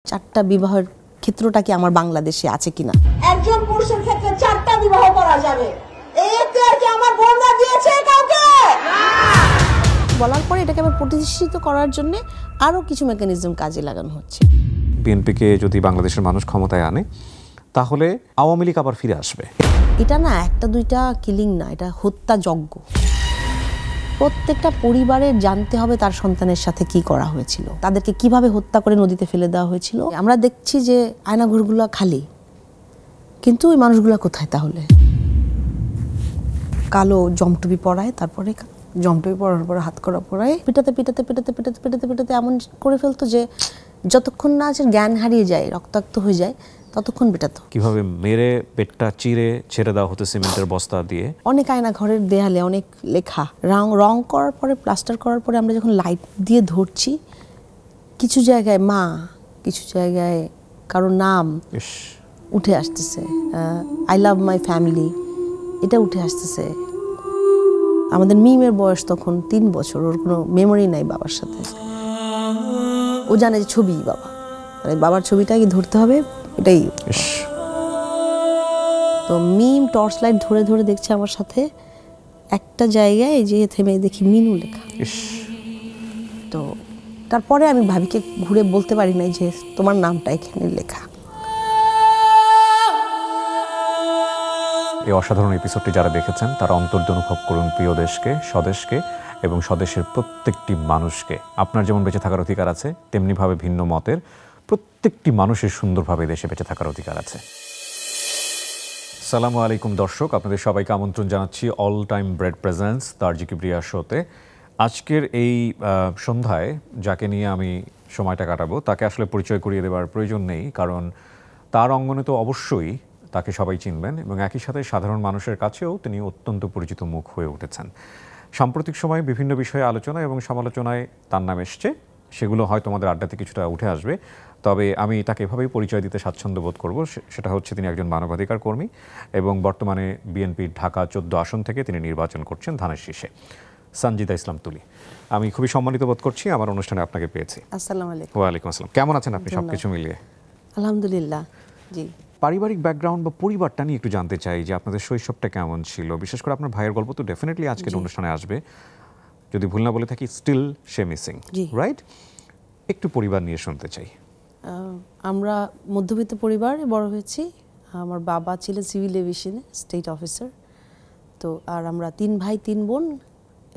চারটা বিবাহের ক্ষেত্রটা কি আমার বাংলাদেশে আছে কিনা? একজন পুরুষের ক্ষেত্রে চারটা বিবাহ করা যাবে, এই এখতিয়ার কি আমার বোনরা দিয়েছে কাউকে? বলার পরে এটাকে আবার প্রতিষ্ঠিত করার জন্য আরও কিছু মেকানিজম কাজে লাগানো হচ্ছে। বিএনপিকে যদি বাংলাদেশের মানুষ ক্ষমতায় আনে তাহলে আওয়ামী লীগ আবার ফিরে আসবে। এটা না একটা দুইটা কিলিং না, এটা হত্যাযজ্ঞ। প্রত্যেকটা পরিবারের জানতে হবে তার সন্তানের সাথে কি করা হয়েছিল, তাদেরকে কিভাবে হত্যা করে নদীতে ফেলে দেওয়া হয়েছিল। আমরা দেখছি যে আয়নাঘরগুলো খালি, কিন্তু ওই মানুষগুলো কোথায়? তাহলে কালো জমটুপি পরায়, তারপরে জমটুপি পরানোর পরে হাত করা পরায় পিটাতে পিটাতে পিটাতে পিটাতে পিটাতে পিটাতে এমন করে ফেলতো যে যতক্ষণ না যে জ্ঞান হারিয়ে যায়, রক্তাক্ত হয়ে যায়, ততক্ষণ পিটাতো। কিভাবে মেরে পেটটা চিরে ছেড়ে দেওয়া হতো সিমেন্টের বস্তা দিয়ে। অনেক আয়না ঘরের দেয়ালে অনেক লেখা, রং করার পরে প্লাস্টার করার পরে আমরা যখন লাইট দিয়ে ধরছি, কিছু জায়গায় মা, কিছু জায়গায় কারো নাম উঠে আসতেছে, আই লাভ মাই ফ্যামিলি, এটা উঠে আসতেছে। আমাদের মিমের বয়স তখন 3 বছর, ওর কোনো মেমোরি নাই বাবার সাথে। ও জানে যে ছবি বাবা, মানে বাবার ছবিটাকে ধরতে হবে, এটাই। তো মিম টর্চ লাইট ধরে ধরে দেখছে আমার সাথে, একটা জায়গায় যে থেমে দেখি মিনু লেখা। তো তারপরে আমি ভাবিকে ঘুরে বলতে পারি নাই যে তোমার নামটা এখানে লেখা। এই অসাধারণ এপিসোডটি যারা দেখেছেন তারা অন্তর্দে অনুভব করুন প্রিয় দেশকে, স্বদেশকে এবং স্বদেশের প্রত্যেকটি মানুষকে। আপনার যেমন বেঁচে থাকার অধিকার আছে, তেমনিভাবে ভিন্ন মতের প্রত্যেকটি মানুষের সুন্দরভাবে দেশে বেঁচে থাকার অধিকার আছে। আসসালামু আলাইকুম দর্শক, আপনাদের সবাইকে আমন্ত্রণ জানাচ্ছি অল টাইম ব্রেড প্রেজেন্স তারজি কিবরিয়া শোতে। আজকের এই সন্ধ্যায় যাকে নিয়ে আমি সময়টা কাটাবো তাকে আসলে পরিচয় করিয়ে দেওয়ার প্রয়োজন নেই, কারণ তার অঙ্গনে তো অবশ্যই তাকে সবাই চিনবেন এবং একই সাথে সাধারণ মানুষের কাছেও তিনি অত্যন্ত পরিচিত মুখ হয়ে উঠেছেন। সাম্প্রতিক সময়ে বিভিন্ন বিষয়ে আলোচনা এবং সমালোচনায় তার নাম এসছে, সেগুলো হয়তো আমাদের আড্ডাতে কিছুটা উঠে আসবে। তবে আমি তাকে এভাবেই পরিচয় দিতে স্বাচ্ছন্দ্য বোধ করব। সেটা হচ্ছে তিনি একজন মানবাধিকার কর্মী এবং বর্তমানে বিএনপির ঢাকা 14 আসন থেকে তিনি নির্বাচন করছেন ধানের শীষে। সঞ্জিদা ইসলাম তুলি, আমি খুবই সম্মানিত বোধ করছি আমার অনুষ্ঠানে আপনাকে পেয়েছি। আসসালামু আলাইকুম। ওয়ালাইকুম আসসালাম। কেমন আছেন আপনি সবকিছু মিলিয়ে? আলহামদুলিল্লাহ। জি, পারিবারিক ব্যাকগ্রাউন্ড বা পরিবারটা নিয়ে একটু জানতে চাই যে আপনাদের শৈশবটা কেমন ছিল, বিশেষ করে আপনার ভাইয়ের গল্প তো ডেফিনেটলি আজকের অনুষ্ঠানে আসবে, যদি ভুল না বলে থাকি স্টিল সে মিসিং, রাইট? একটু পরিবার নিয়ে শুনতে চাই। আমরা মধ্যবিত্ত পরিবারে বড় হয়েছি। আমার বাবা ছিলেন সিভিল এভিয়েশনে স্টেট অফিসার। তো আর আমরা 3 ভাই 3 বোন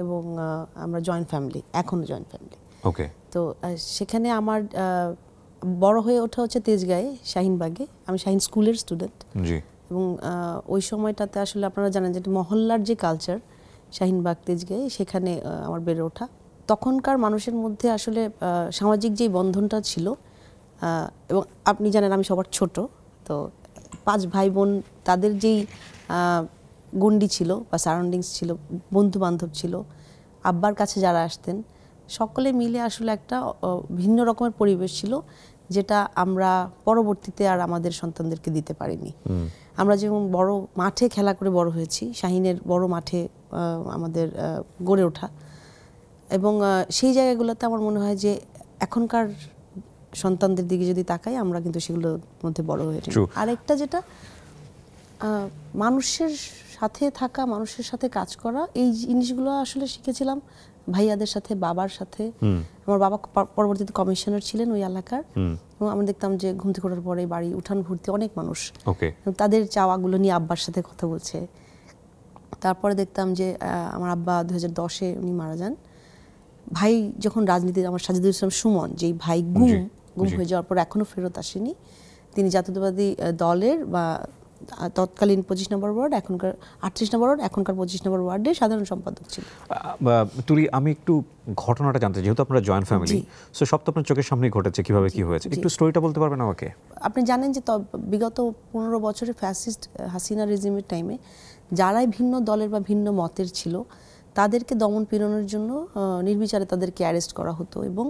এবং আমরা জয়েন্ট ফ্যামিলি, এখনও জয়েন্ট ফ্যামিলি। ওকে। তো সেখানে আমার বড় হয়ে ওঠা হচ্ছে তেজগাঁয়ে, শাহিনবাগে। আমি শাহিন স্কুলের স্টুডেন্ট। জি। এবং ওই সময়টাতে আসলে আপনারা জানেন যে মহল্লার যে কালচার শাহিনবাগ তেজগাঁয়ে, সেখানে আমার বেড়ে ওঠা। তখনকার মানুষের মধ্যে আসলে সামাজিক যেই বন্ধনটা ছিল, এবং আপনি জানেন আমি সবার ছোট, তো 5 ভাই বোন, তাদের যেই গণ্ডি ছিল বা সারাউন্ডিংস ছিল, বন্ধু বান্ধব ছিল, আব্বার কাছে যারা আসতেন, সকলে মিলে আসলে একটা ভিন্ন রকমের পরিবেশ ছিল, যেটা আমরা পরবর্তীতে আর আমাদের সন্তানদেরকে দিতে পারিনি। আমরা যেমন বড় মাঠে খেলা করে বড় হয়েছি, শাহিনের বড় মাঠে আমাদের গড়ে ওঠা, এবং সেই জায়গাগুলোতে আমার মনে হয় যে এখনকার সন্তানদের দিকে যদি তাকাই, আমরা কিন্তু সেগুলোর মধ্যে বড় হয়েছি। আরেকটা যেটা মানুষের সাথে থাকা, মানুষের সাথে কাজ করা, এই জিনিসগুলো আসলে শিখেছিলাম ভাইয়াদের সাথে, বাবার সাথে। আমার বাবা পরবর্তীতে কমিশনার ছিলেন ওই এলাকার, এবং আমি দেখতাম যে ঘুম থেকে ওঠার পরে বাড়ি উঠান ভর্তি অনেক মানুষ, তাদের চাওয়াগুলো নিয়ে আব্বার সাথে কথা বলছে। তারপরে দেখতাম যে আমার আব্বা 2010-এ উনি মারা যান। ভাই যখন রাজনীতিতে, আমার সাজিদুল ইসলাম সুমন, যেই ভাই গুম হয়ে যাওয়ার পর এখনও ফেরত আসেনি, তিনি জাতীয়তাবাদী দলের বা তৎকালীন 25 নম্বর ওয়ার্ড, এখনকার 38 নম্বর ওয়ার্ড, এখনকার 25 নম্বর ওয়ার্ডের সাধারণ সম্পাদক ছিল। তুলি, আমি একটু ঘটনাটা জানতে, যেহেতু আপনারা জয়েন্ট ফ্যামিলি, সো সব তো আপনার চোখের সামনেই ঘটেছে, কিভাবে কি হয়েছে একটু স্টোরিটা বলতে পারবেন আমাকে? আপনি জানেন যে বিগত 15 বছরে ফ্যাসিস্ট হাসিনা রেজিমের টাইমে যারাই ভিন্ন দলের বা ভিন্ন মতের ছিল, তাদেরকে দমন পীড়নের জন্য নির্বিচারে তাদেরকে অ্যারেস্ট করা হতো, এবং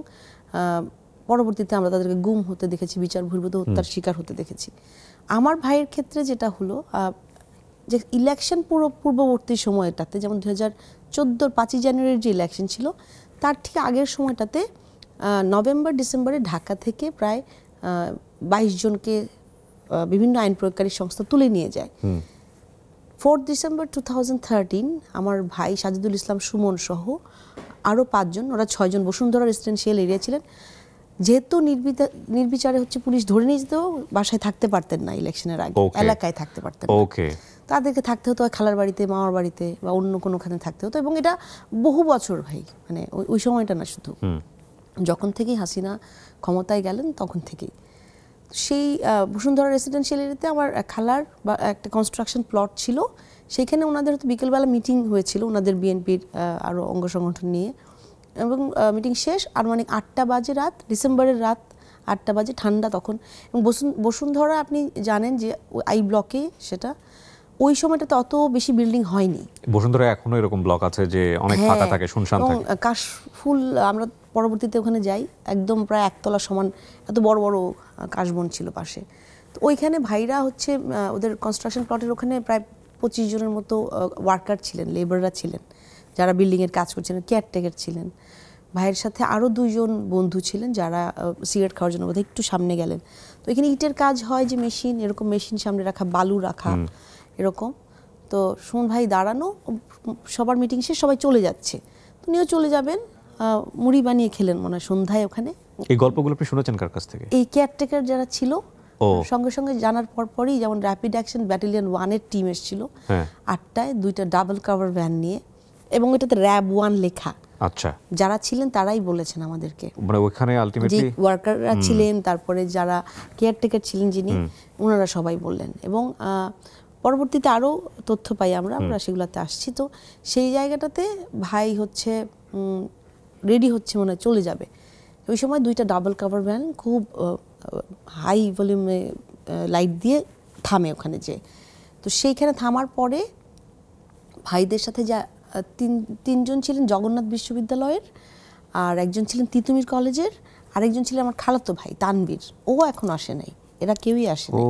পরবর্তীতে আমরা তাদেরকে গুম হতে দেখেছি, বিচার বহির্ভূত হত্যার শিকার হতে দেখেছি। আমার ভাইয়ের ক্ষেত্রে যেটা হলো, যে ইলেকশন পূর্ববর্তী সময়টাতে, যেমন 2014 5ই জানুয়ারির যে ইলেকশন ছিল, তার ঠিক আগের সময়টাতে নভেম্বর ডিসেম্বরে ঢাকা থেকে প্রায় 22 জনকে বিভিন্ন আইন প্রয়োগকারী সংস্থা তুলে নিয়ে যায়। 4 ডিসেম্বর 2013 আমার ভাই সাজিদুল ইসলাম সুমন সহ আরও 5 জন, ওরা 6 জন বসুন্ধরা রেসিডেন্সিয়াল এরিয়া ছিলেন। যেহেতু নির্বিচারে হচ্ছে পুলিশ ধরে নিয়ে যেত, বাসায় থাকতে পারতেন না ইলেকশনের আগে, এলাকায় থাকতে পারতেন না। তাদেরকে থাকতে হতো খালার বাড়িতে, মামার বাড়িতে বা অন্য কোনোখানে থাকতে হতো। এবং এটা বহু বছর ভাই, মানে ওই সময়টা না, শুধু যখন থেকেই হাসিনা ক্ষমতায় গেলেন তখন থেকেই। সেই বসুন্ধরা রেসিডেন্সিয়াল এরিয়াতে আমার খালার বা একটা কনস্ট্রাকশন প্লট ছিল, সেখানে ওনাদের হয়তো বিকেলবেলা মিটিং হয়েছিল ওনাদের বিএনপির আরও অঙ্গ সংগঠন নিয়ে। এবং মিটিং শেষ আর মানে 8টা বাজে রাত, ডিসেম্বরের রাত 8টা বাজে, ঠান্ডা তখন। এবং বসুন্ধরা আপনি জানেন যে আই ব্লকে, সেটা ওই সময়টাতে অত বেশি বিল্ডিং হয়নি। বসুন্ধরা এখনো এরকম ব্লক আছে যে অনেক ফাঁকা থাকে, শুনশান থাকে। কাশফুল, আমরা পরবর্তীতে ওখানে যাই, একদম প্রায় একতলা সমান এত বড় বড় কাশবন ছিল পাশে। তো ওইখানে ভাইরা হচ্ছে ওদের কনস্ট্রাকশন প্লটের ওখানে প্রায় 25 জনের মতো ওয়ার্কার ছিলেন, লেবাররা ছিলেন যারা বিল্ডিংয়ের কাজ করছিলেন, কেয়ারটেকার ছিলেন। ভাইয়ের সাথে আরও 2 জন বন্ধু ছিলেন যারা সিগারেট খাওয়ার জন্য বোধহয় একটু সামনে গেলেন। তো এখানে ইটের কাজ হয়, যে মেশিন, এরকম মেশিন সামনে রাখা, বালু রাখা এরকম। তো সুমন ভাই দাঁড়ানো, সবার মিটিং শেষ, সবাই চলে যাচ্ছে, তো উনিও চলে যাবেন। মুড়ি বানিয়ে খেলেন মনে হয় সন্ধ্যায় ওখানে। এই গল্পগুলো আপনি শুনেছেন কার কাছ থেকে? এই কেয়ারটেকার যারা ছিল সঙ্গে সঙ্গে জানার পরই, যেমন র্যাপিড অ্যাকশন ব্যাটালিয়ন 1-এর টিম এসেছিল 8টায়, 2টা ডাবল কাভার ভ্যান নিয়ে, এবং এটাতে র্যাব 1 লেখা। আচ্ছা, যারা ছিলেন তারাই বলেছেন আমাদেরকে, মানে ওখানে আলটিমেটলি ওয়ার্কাররা ছিলেন, তারপরে যারা কেয়ারটেকার ছিলেন যিনি, ওনারা সবাই বললেন। এবং পরবর্তীতে আরও তথ্য পাই আমরা সেগুলোতে আসছি। তো সেই জায়গাটাতে ভাই হচ্ছে রেডি হচ্ছে, মনে হয় চলে যাবে। ওই সময় 2টা ডাবল কাভার ভ্যান খুব হাই ভলিউমে লাইট দিয়ে থামে ওখানে যে। তো সেইখানে থামার পরে ভাইদের সাথে যা তিনজন ছিলেন জগন্নাথ বিশ্ববিদ্যালয়ের, আর একজন ছিলেন তিতুমির কলেজের, আরেকজন ছিলেন আমার খালাতো ভাই তানভীর, ও এখন আসে নাই, এরা কেউই আসে নাই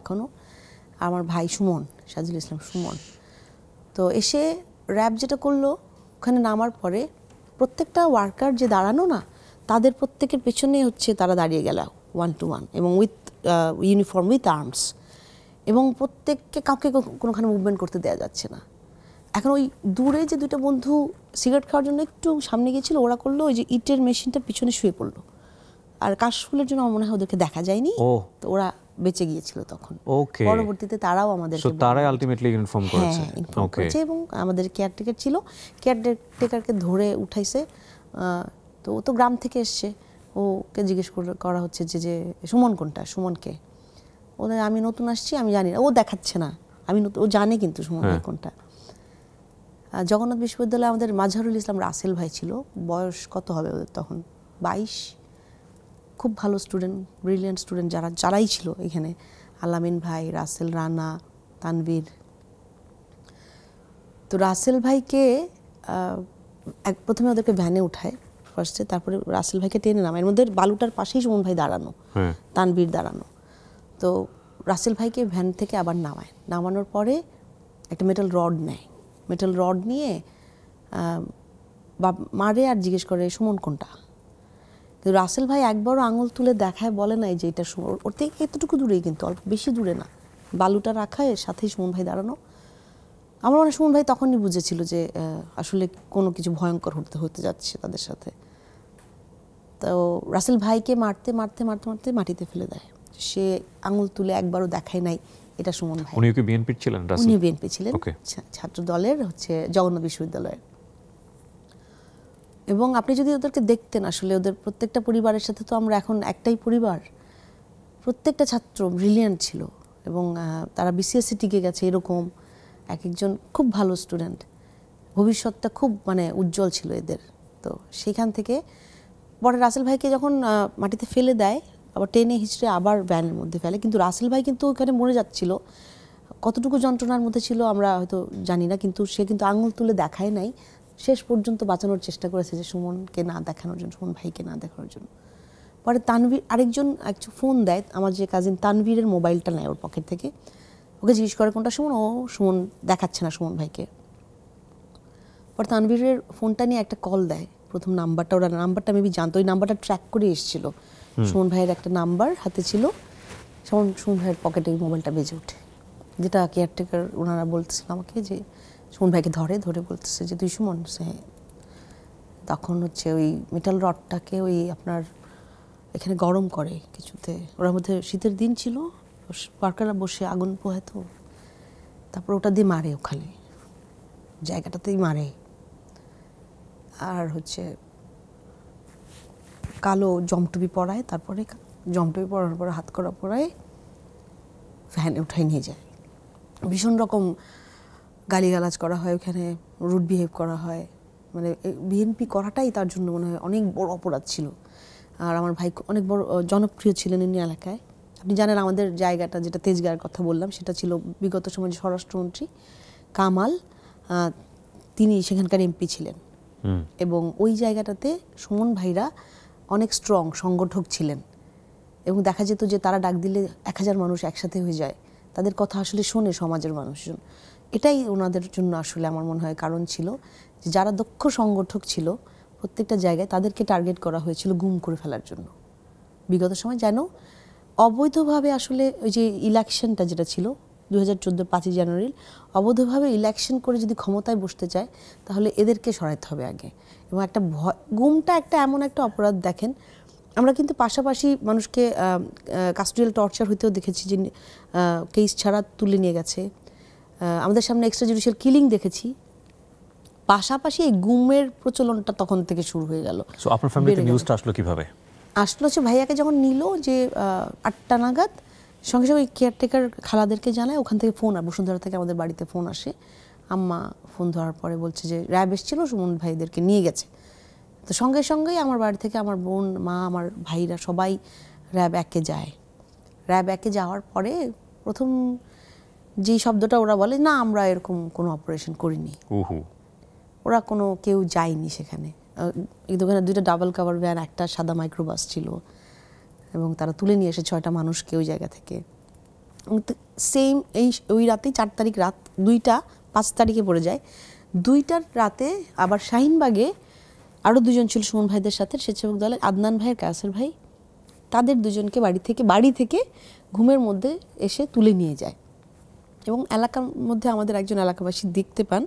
এখনো। আমার ভাই সুমন, সাজিদুল ইসলাম সুমন। তো এসে র্যাব যেটা করলো, ওখানে নামার পরে প্রত্যেকটা ওয়ার্কার যে দাঁড়ানো না, তাদের প্রত্যেকের পেছনে হচ্ছে তারা দাঁড়িয়ে গেল 1 to 1, এবং উইথ ইউনিফর্ম, উইথ আর্মস, এবং প্রত্যেককে কাউকে কোনোখানে মুভমেন্ট করতে দেওয়া যাচ্ছে না। এখন ওই দূরে যে 2টা বন্ধু সিগারেট খাওয়ার জন্য একটু সামনে গিয়েছিল, ওরা করলো ওই যে ইটের মেশিনটার পিছনে শুয়ে পড়লো। আর কাশফুলের জন্য আমার মনে হয় ওদেরকে দেখা যায়নি, তো ওরা বেঁচে গিয়েছিল তখন। পরবর্তীতে তারাও তারাই আলটিমেটলি ইনফর্ম করেছে, এবং আমাদের কেয়ারটেকার ছিল, কেয়ারটেকারকে ধরে উঠাইছে। তো ও তো গ্রাম থেকে এসছে, ওকে জিজ্ঞেস করা হচ্ছে যে সুমন কোনটা, সুমনকে। ওদের আমি নতুন আসছি, আমি জানি না, ও দেখাচ্ছে না, ও জানে কিন্তু সুমন ভাই কোনটা। জগন্নাথ বিশ্ববিদ্যালয়ে আমাদের মাজহারুল ইসলাম রাসেল ভাই ছিল, বয়স কত হবে ওদের তখন, 22, খুব ভালো স্টুডেন্ট, ব্রিলিয়ান্ট স্টুডেন্ট যারাই ছিল এখানে, আলামিন ভাই, রাসেল, রানা, তানভীর। তো রাসেল ভাইকে প্রথমে ওদেরকে ভ্যানে উঠায় ফার্স্টে, তারপরে রাসেল ভাইকে টেনে নামায়। এর মধ্যে বালুটার পাশেই সুমন ভাই দাঁড়ানো, তানভীর দাঁড়ানো। তো রাসেল ভাইকে ভ্যান থেকে আবার নামানোর পরে একটা মেটাল রড নেয়, মেটাল রড নিয়ে মারে আর জিজ্ঞেস করে সুমন কোনটা। কিন্তু রাসেল ভাই একবারও আঙুল তুলে দেখায়, বলে নাই যে এটা সুমন। ওর থেকে এতটুকু দূরেই, কিন্তু অল্প বেশি দূরে না, বালুটা রাখা, এর সাথেই সুমন ভাই দাঁড়ানো। আমার মনে হয় সুমন ভাই তখনই বুঝেছিল যে আসলে কোনো কিছু ভয়ঙ্কর হতে যাচ্ছে তাদের সাথে। তো রাসেল ভাইকে মারতে মারতে মারতে মারতে মাটিতে ফেলে দেয়। সে আঙুল তুলে একবারও দেখায় নাই এটা সুমন ভাই। উনি কি বিএনপি ছিলেন? উনি বিএনপি ছিলেন, ছাত্র দলের হচ্ছে জগন্নাথ বিশ্ববিদ্যালয়ের। এবং আপনি যদি ওদেরকে দেখতেন, আসলে ওদের প্রত্যেকটা পরিবারের সাথে তো আমরা এখন একটাই পরিবার। প্রত্যেকটা ছাত্র ব্রিলিয়ান্ট ছিল, এবং তারা বিসিএসসি টিকে গেছে এরকম, এক একজন খুব ভালো স্টুডেন্ট, ভবিষ্যৎটা খুব মানে উজ্জ্বল ছিল এদের। তো সেখান থেকে পরে রাসেল ভাইকে যখন মাটিতে ফেলে দেয়, আবার টেনে হিচড়ে আবার ভ্যানের মধ্যে ফেলে, কিন্তু রাসেল ভাই কিন্তু ওখানে মরে যাচ্ছিল। কতটুকু যন্ত্রণার মধ্যে ছিল আমরা হয়তো জানি না, কিন্তু সে কিন্তু আঙুল তুলে দেখায় নাই, শেষ পর্যন্ত বাঁচানোর চেষ্টা করেছে যে সুমনকে না দেখানোর জন্য, সুমন ভাইকে না দেখানোর জন্য। পরে তানভীর আরেকজন ফোন দেয়, আমার যে কাজিন তানভীরের মোবাইলটা নেয় ওর পকেট থেকে, ওকে জিজ্ঞেস করে কোনটা সুমন, ও সুমন দেখাচ্ছে না সুমন ভাইকে। পরে তানভীরের ফোনটা নিয়ে একটা কল দেয়, প্রথম নাম্বারটা, ওরা নাম্বারটা মেবি জানতো, ওই নাম্বারটা ট্র্যাক করে এসেছিল সুমন ভাইয়ের একটা নাম্বার হাতে ছিল, সুমন ভাইয়ের পকেটে মোবাইলটা বেজে ওঠে, যেটা কেয়ারটেকার ওনারা বলতেছিল আমাকে যে সুমন ভাইকে ধরে বলতেছে যে তুই সুমন। হ্যাঁ। তখন হচ্ছে ওই মেটাল রডটাকে ওই আপনার এখানে গরম করে কিছুতে, ওটার মধ্যে শীতের দিন ছিল, ওয়ার্কাররা বসে আগুন পোহাতো, তারপর ওটা দিয়ে মারে, ওখানে জায়গাটাতেই মারে। আর হচ্ছে কালো জমটুপি পরায়, তারপরে জমটুপি পরানোর পরে হাত করা পরায় ভ্যানে উঠাই নিয়ে যায়। ভীষণ রকম গালিগালাজ করা হয় ওখানে, রুড বিহেভ করা হয়, মানে বিএনপি করাটাই তার জন্য মনে হয় অনেক বড় অপরাধ ছিল। আর আমার ভাই অনেক বড় জনপ্রিয় ছিলেন এমনি এলাকায়। আপনি জানেন আমাদের জায়গাটা যেটা তেজগাঁয়ের কথা বললাম, সেটা ছিল বিগত সময়ে স্বরাষ্ট্রমন্ত্রী কামাল, তিনি সেখানকার এমপি ছিলেন। এবং ওই জায়গাটাতে সুমন ভাইরা অনেক স্ট্রং সংগঠক ছিলেন, এবং দেখা যেত যে তারা ডাক দিলে 1000 মানুষ একসাথে হয়ে যায়, তাদের কথা আসলে শোনে সমাজের মানুষজন। এটাই ওনাদের জন্য আসলে আমার মনে হয় কারণ ছিল যে যারা দক্ষ সংগঠক ছিল প্রত্যেকটা জায়গায় তাদেরকে টার্গেট করা হয়েছিল গুম করে ফেলার জন্য। বিগত সময় যেন অবৈধভাবে আসলে ওই যে ইলেকশনটা যেটা ছিল 2014 5ই জানুয়ারি, অবৈধভাবে ইলেকশন করে যদি ক্ষমতায় বসতে চায় তাহলে এদেরকে সরাইতে হবে আগে। এবং একটা গুমটা একটা এমন একটা অপরাধ, দেখেন আমরা কিন্তু পাশাপাশি মানুষকে কাস্টোডিয়াল টর্চার হইতেও দেখেছি, যে কেস ছাড়া তুলে নিয়ে গেছে, আমাদের সামনে এক্সট্রা জুডিশিয়াল কিলিং দেখেছি, পাশাপাশি এই গুমের প্রচলনটা তখন থেকে শুরু হয়ে গেল। সো আপনার ফ্যামিলিতে নিউজটা আসলো কিভাবে? আসলো হচ্ছে ভাইয়াকে যখন নিল যে 8টা নাগাদ, সঙ্গে সঙ্গে ওই কেয়ারটেকার খালাদেরকে জানায়, ওখান থেকে ফোন আর বসুন্ধরা থেকে আমাদের বাড়িতে ফোন আসে। আম্মা ফোন ধরার পরে বলছে যে র্যাব এসেছিল, সুমন ভাইদেরকে নিয়ে গেছে। তো সঙ্গে সঙ্গেই আমার বাড়ি থেকে আমার বোন, মা, আমার ভাইরা সবাই র্যাব 1-এ যায়। র্যাব 1-এ যাওয়ার পরে প্রথম যেই শব্দটা ওরা বলে, না আমরা এরকম কোনো অপারেশন করিনি, ওরা কোনো কেউ যায়নি সেখানে। কিন্তু ওখানে 2টা ডাবল কাভার ভ্যান, একটা সাদা মাইক্রোবাস ছিল, এবং তারা তুলে নিয়ে এসে 6টা মানুষকে ওই জায়গা থেকে। সেম ওই রাতেই 4 তারিখ রাত 2টা 5 তারিখে পড়ে যায়। 2টার রাতে আবার শাহিনবাগে আরও 2জন ছিল সুমন ভাইদের সাথে, স্বেচ্ছাসেবক দলের আদনান ভাই আর কায়াসের ভাই, তাদের 2জনকে বাড়ি থেকে ঘুমের মধ্যে এসে তুলে নিয়ে যায়। এবং এলাকার মধ্যে আমাদের একজন এলাকাবাসী দেখতে পান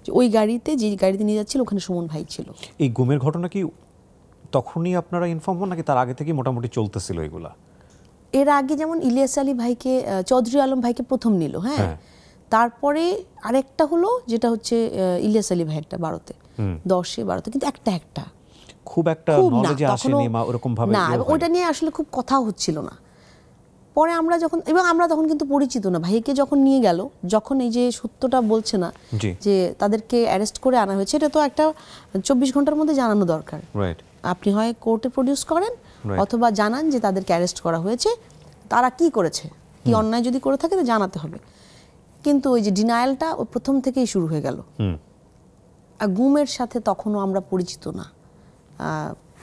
যে ওই গাড়িতে, যে গাড়িতে নিয়ে যাচ্ছিল ওখানে সুমন ভাই ছিল। এই গুমের ঘটনা কি তখনই আপনারা ইনফর্ম হন নাকি তার আগে থেকেই মোটামুটি চলতেছিল এগুলা? এর আগে যেমন ইলিয়াস আলী ভাইকে, চৌধুরী আলম ভাইকে প্রথম নিল, হ্যাঁ, তারপরে আরেকটা হলো যেটা হচ্ছে ইলিয়াস আলী ভাইয়েরটা 12-তে, 10-এ 12-তে, কিন্তু একটা খুব একটা নলেজে আসেনি বা ওরকম ভাবে না, ওটা নিয়ে আসলে খুব কথা হচ্ছিল না। পরে আমরা যখন, এবং আমরা তখন কিন্তু পরিচিত না, ভাইকে যখন নিয়ে গেল, যখন এই যে সত্যটা বলছে না যে তাদেরকে অ্যারেস্ট করে আনা হয়েছে, এটা তো একটা 24 ঘন্টার মধ্যে জানানো দরকার। আপনি হয় কোর্টে প্রডিউস করেন অথবা জানান যে তাদেরকে অ্যারেস্ট করা হয়েছে, তারা কি করেছে, কি অন্যায় যদি করে থাকে তো জানাতে হবে। কিন্তু ওই যে ডিনায়ালটা ওই প্রথম থেকেই শুরু হয়ে গেল। আর গুমের সাথে তখনও আমরা পরিচিত না,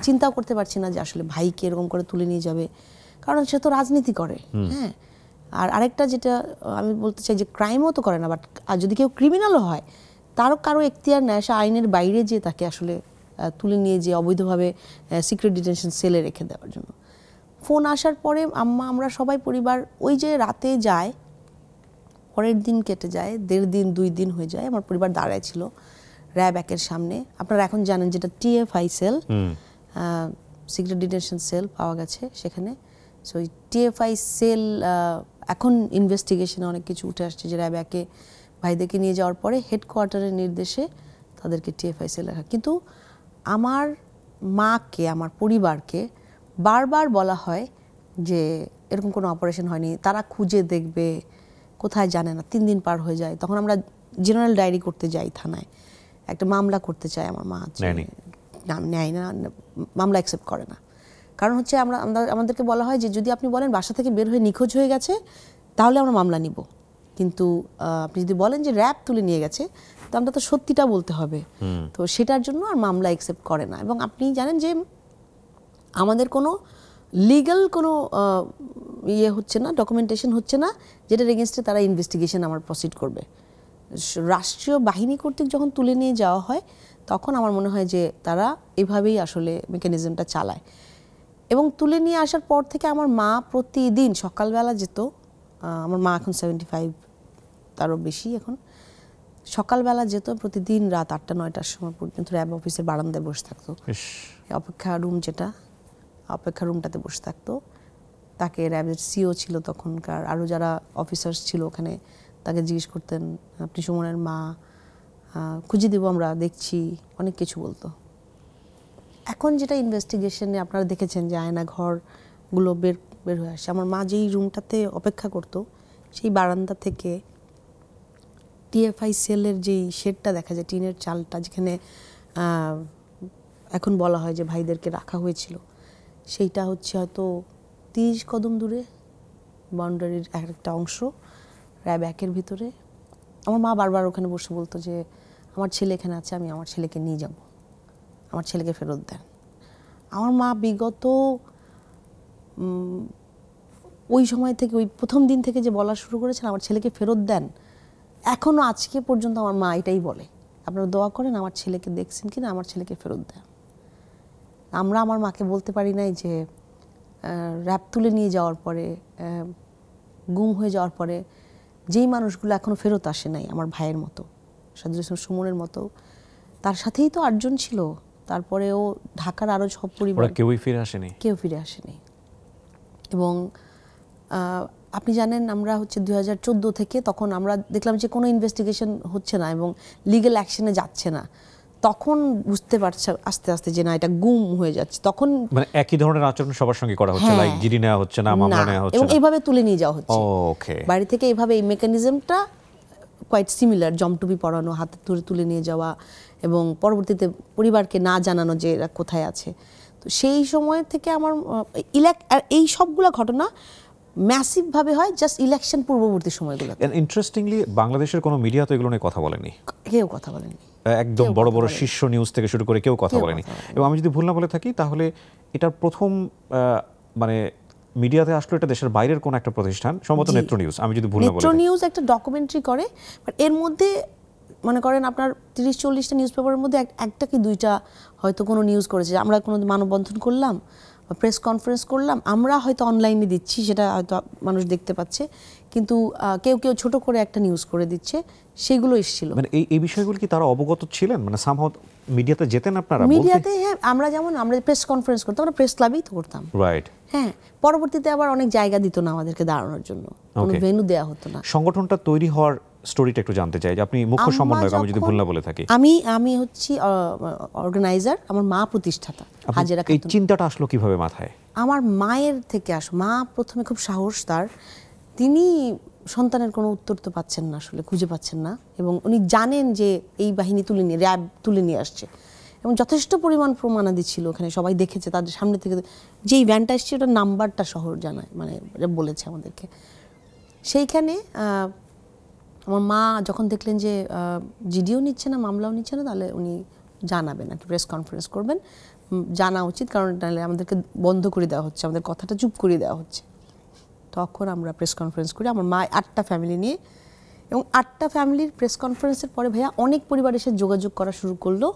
চিন্তাও করতে পারছি না যে আসলে ভাইকে এরকম করে তুলে নিয়ে যাবে, কারণ সে তো রাজনীতি করে। হ্যাঁ, আর আরেকটা যেটা আমি বলতে চাই যে ক্রাইমও তো করে না, বাট আর যদি কেউ ক্রিমিনালও হয় তারও কারো এখতিয়ার নেয়, সে আইনের বাইরে যে তাকে আসলে তুলে নিয়ে যে অবৈধভাবে সিক্রেট ডিটেনশন সেলে রেখে দেওয়ার জন্য। ফোন আসার পরে আমরা সবাই পরিবার ওই যে রাতে যায়, পরের দিন কেটে যায়, 1.5 দিন 2 দিন হয়ে যায়, আমার পরিবার দাঁড়ায় ছিল র্যাব 1-এর সামনে। আপনারা এখন জানেন যেটা TFI cell, secret detention cell পাওয়া গেছে সেখানে। সো ওই TFI সেল এখন ইনভেস্টিগেশনে অনেক কিছু উঠে আসছে, যে র্যাব 1-এ ভাইদেরকে নিয়ে যাওয়ার পরে হেডকোয়ার্টারের নির্দেশে তাদেরকে TFI সেল রাখা। কিন্তু আমার মাকে, আমার পরিবারকে বারবার বলা হয় যে এরকম কোনো অপারেশন হয়নি, তারা খুঁজে দেখবে, কোথায় জানে না। 3 দিন পার হয়ে যায়, তখন আমরা জেনারেল ডায়েরি করতে যাই থানায়, একটা মামলা করতে চাই, আমার মা নেয় না, মামলা অ্যাকসেপ্ট করে না। কারণ হচ্ছে আমাদেরকে বলা হয় যে যদি আপনি বলেন বাসা থেকে বের হয়ে নিখোঁজ হয়ে গেছে তাহলে আমরা মামলা নিব, কিন্তু আপনি যদি বলেন যে র্যাব তুলে নিয়ে গেছে তো আমরা তো সত্যিটা বলতে হবে, তো সেটার জন্য আর মামলা অ্যাকসেপ্ট করে না। এবং আপনি জানেন যে আমাদের কোনো লিগ্যাল কোনো ইয়ে হচ্ছে না, ডকুমেন্টেশন হচ্ছে না যেটার এগেনস্টে তারা ইনভেস্টিগেশন আমার প্রসিড করবে। রাষ্ট্রীয় বাহিনী কর্তৃক যখন তুলে নিয়ে যাওয়া হয় তখন আমার মনে হয় যে তারা এভাবেই আসলে মেকানিজমটা চালায়। এবং তুলে নিয়ে আসার পর থেকে আমার মা প্রতিদিন সকালবেলা যেত, আমার মা এখন 75, তারও বেশি এখন, সকালবেলা যেত প্রতিদিন রাত 8টা-9টার সময় পর্যন্ত র্যাব অফিসের বারান্দায় বসে থাকতো, অপেক্ষা রুম যেটা, অপেক্ষা রুমটাতে বসে থাকতো। তাকে র্যাবের সিও ছিল তখনকার, আরও যারা অফিসার্স ছিল ওখানে, তাকে জিজ্ঞেস করতেন আপনি সুমনের মা, খুঁজে দিব আমরা, দেখছি, অনেক কিছু বলতো। এখন যেটা ইনভেস্টিগেশনে আপনারা দেখেছেন যে আয়না ঘরগুলো বের হয়ে আসে, আমার মা যেই রুমটাতে অপেক্ষা করতো সেই বারান্দা থেকে টিএফআই সেলের যেই শেডটা দেখা যায়, টিনের চালটা, যেখানে এখন বলা হয় যে ভাইদেরকে রাখা হয়েছিল, সেইটা হচ্ছে হয়তো 30 কদম দূরে, বাউন্ডারির একটা অংশ র্যাব 1-এর ভিতরে। আমার মা বারবার ওখানে বসে বলতো যে আমার ছেলে এখানে আছে, আমি আমার ছেলেকে নিয়ে যাব, আমার ছেলেকে ফেরত দেন। আমার মা বিগত ওই সময় থেকে, ওই প্রথম দিন থেকে যে বলা শুরু করেছেন আমার ছেলেকে ফেরত দেন, এখনও আজকে পর্যন্ত আমার মা এটাই বলে, আপনারা দোয়া করেন আমার ছেলেকে দেখছেন কিনা, আমার ছেলেকে ফেরত দেন। আমরা আমার মাকে বলতে পারি নাই যে র্যাব তুলে নিয়ে যাওয়ার পরে, গুম হয়ে যাওয়ার পরে যেই মানুষগুলো এখনও ফেরত আসে নাই, আমার ভাইয়ের মতো, সাজুল ইসলাম সুমনের মতো, তার সাথেই তো 8 জন ছিল, তারপরেও ঢাকার আরও সব পরিবার কেউই ফিরে আসেনি, কেউ ফিরে আসেনি। এবং আপনি জানেন আমরা হচ্ছে 2014 থেকে, তখন আমরা দেখলাম যে কোনো ইনভেস্টিগেশন হচ্ছে না এবং লিগ্যাল অ্যাকশনে যাচ্ছে না, তখন বুঝতে পারছে আস্তে আস্তে যে না, এটা গুম হয়ে যাচ্ছে। তখন মানে একই ধরনের আচরণ সবার সঙ্গে করা হচ্ছে, লাইক জিডি নেওয়া হচ্ছে না, মামলা নেওয়া হচ্ছে এবং না, এইভাবে তুলে নিয়ে যাওয়া হচ্ছে ওকে, বাড়ি থেকে। এইভাবে এই মেকানিজমটা কোয়াইট সিমিলার, জমটুপি পরানো, হাতে ধরে তুলে নিয়ে যাওয়া এবং পরবর্তীতে পরিবারকে না জানানো যে এরা কোথায় আছে। তো সেই সময় থেকে আমার এই সবগুলো ঘটনা ম্যাসিভভাবে হয় জাস্ট ইলেকশন পূর্ববর্তী সময়গুলো। ইন্টারেস্টিংলি বাংলাদেশের কোনো মিডিয়া তো এগুলো নিয়ে কথা বলেনি, কেউ কথা বলেনি, একদম বড় বড় শীর্ষ নিউজ থেকে শুরু করে কেউ কথা বলেনি। এবং আমি যদি ভুল না বলে থাকি তাহলে এটার প্রথম মানে মিডিয়াতে আসলো এটা দেশের বাইরের কোন একটা প্রতিষ্ঠান, সম্ভবত নেত্র নিউজ, আমি যদি ভুল না বলে থাকি। নেত্র নিউজ একটা ডকুমেন্টারি করে, বাট এর মধ্যে মনে করেন আপনার 30-40টা নিউজ পেপারের মধ্যে একটা কি দুইটা হয়তো কোনো নিউজ করেছে, আমরা কোনো মানববন্ধন করলাম, প্রেস কনফারেন্স করলাম, আমরা হয়তো অনলাইনে দিচ্ছি, সেটা হয়তো মানুষ দেখতে পাচ্ছে, কিন্তু কেউ কেউ ছোট করে একটা নিউজ করে দিচ্ছে, সেগুলো এসেছিল। মানে এই বিষয়গুলো কি তারা অবগত ছিলেন? মানে সামহাউ মিডিয়াতে যেতেন আপনারা? মিডিয়াতে হ্যাঁ, আমরা যেমন আমরা প্রেস কনফারেন্স করতাম, আমরা প্রেস ক্লাবেই তো করতাম, রাইট। হ্যাঁ, পরবর্তীতে আবার অনেক জায়গা দিত না আমাদেরকে দাঁড়ানোর জন্য, কোনো ভেন্যু দেওয়া হতো না। সংগঠনটা তৈরি হওয়ার স্টোরিটা একটু জানতে চাই, যে আপনি মুখ্য সমন্বয়ক, আমি যদি ভুল না বলে থাকি। আমি হচ্ছি অর্গানাইজার, আমার মা প্রতিষ্ঠাতা হাজেরা খাতুন। এই চিন্তাটা আসলো কিভাবে মাথায়? আমার মায়ের থেকে মা প্রথমে খুব সাহস তার, তিনি সন্তানের কোনো উত্তর তো পাচ্ছেন না, আসলে খুঁজে পাচ্ছেন না, এবং উনি জানেন যে এই বাহিনী র্যাব তুলে নিয়ে আসছে, এবং যথেষ্ট পরিমাণ প্রমাণাদি ছিল ওখানে, সবাই দেখেছে, তাদের সামনে থেকে যেই ভ্যানটা এসছে ওটার নাম্বারটা শহর জানায়, মানে বলেছে আমাদেরকে। সেইখানে আমার মা যখন দেখলেন যে জিডিও নিচ্ছে না, মামলাও নিচ্ছে না, তাহলে উনি জানাবেন, একটা প্রেস কনফারেন্স করবেন, জানা উচিত, কারণ তাহলে আমাদেরকে বন্ধ করে দেওয়া হচ্ছে, আমাদের কথাটা চুপ করে দেওয়া হচ্ছে। তখন আমরা প্রেস কনফারেন্স করি, আমার মা 8টা ফ্যামিলি নিয়ে, এবং 8টা ফ্যামিলির প্রেস কনফারেন্সের পরে ভাইয়া অনেক পরিবার এসে যোগাযোগ করা শুরু করলো,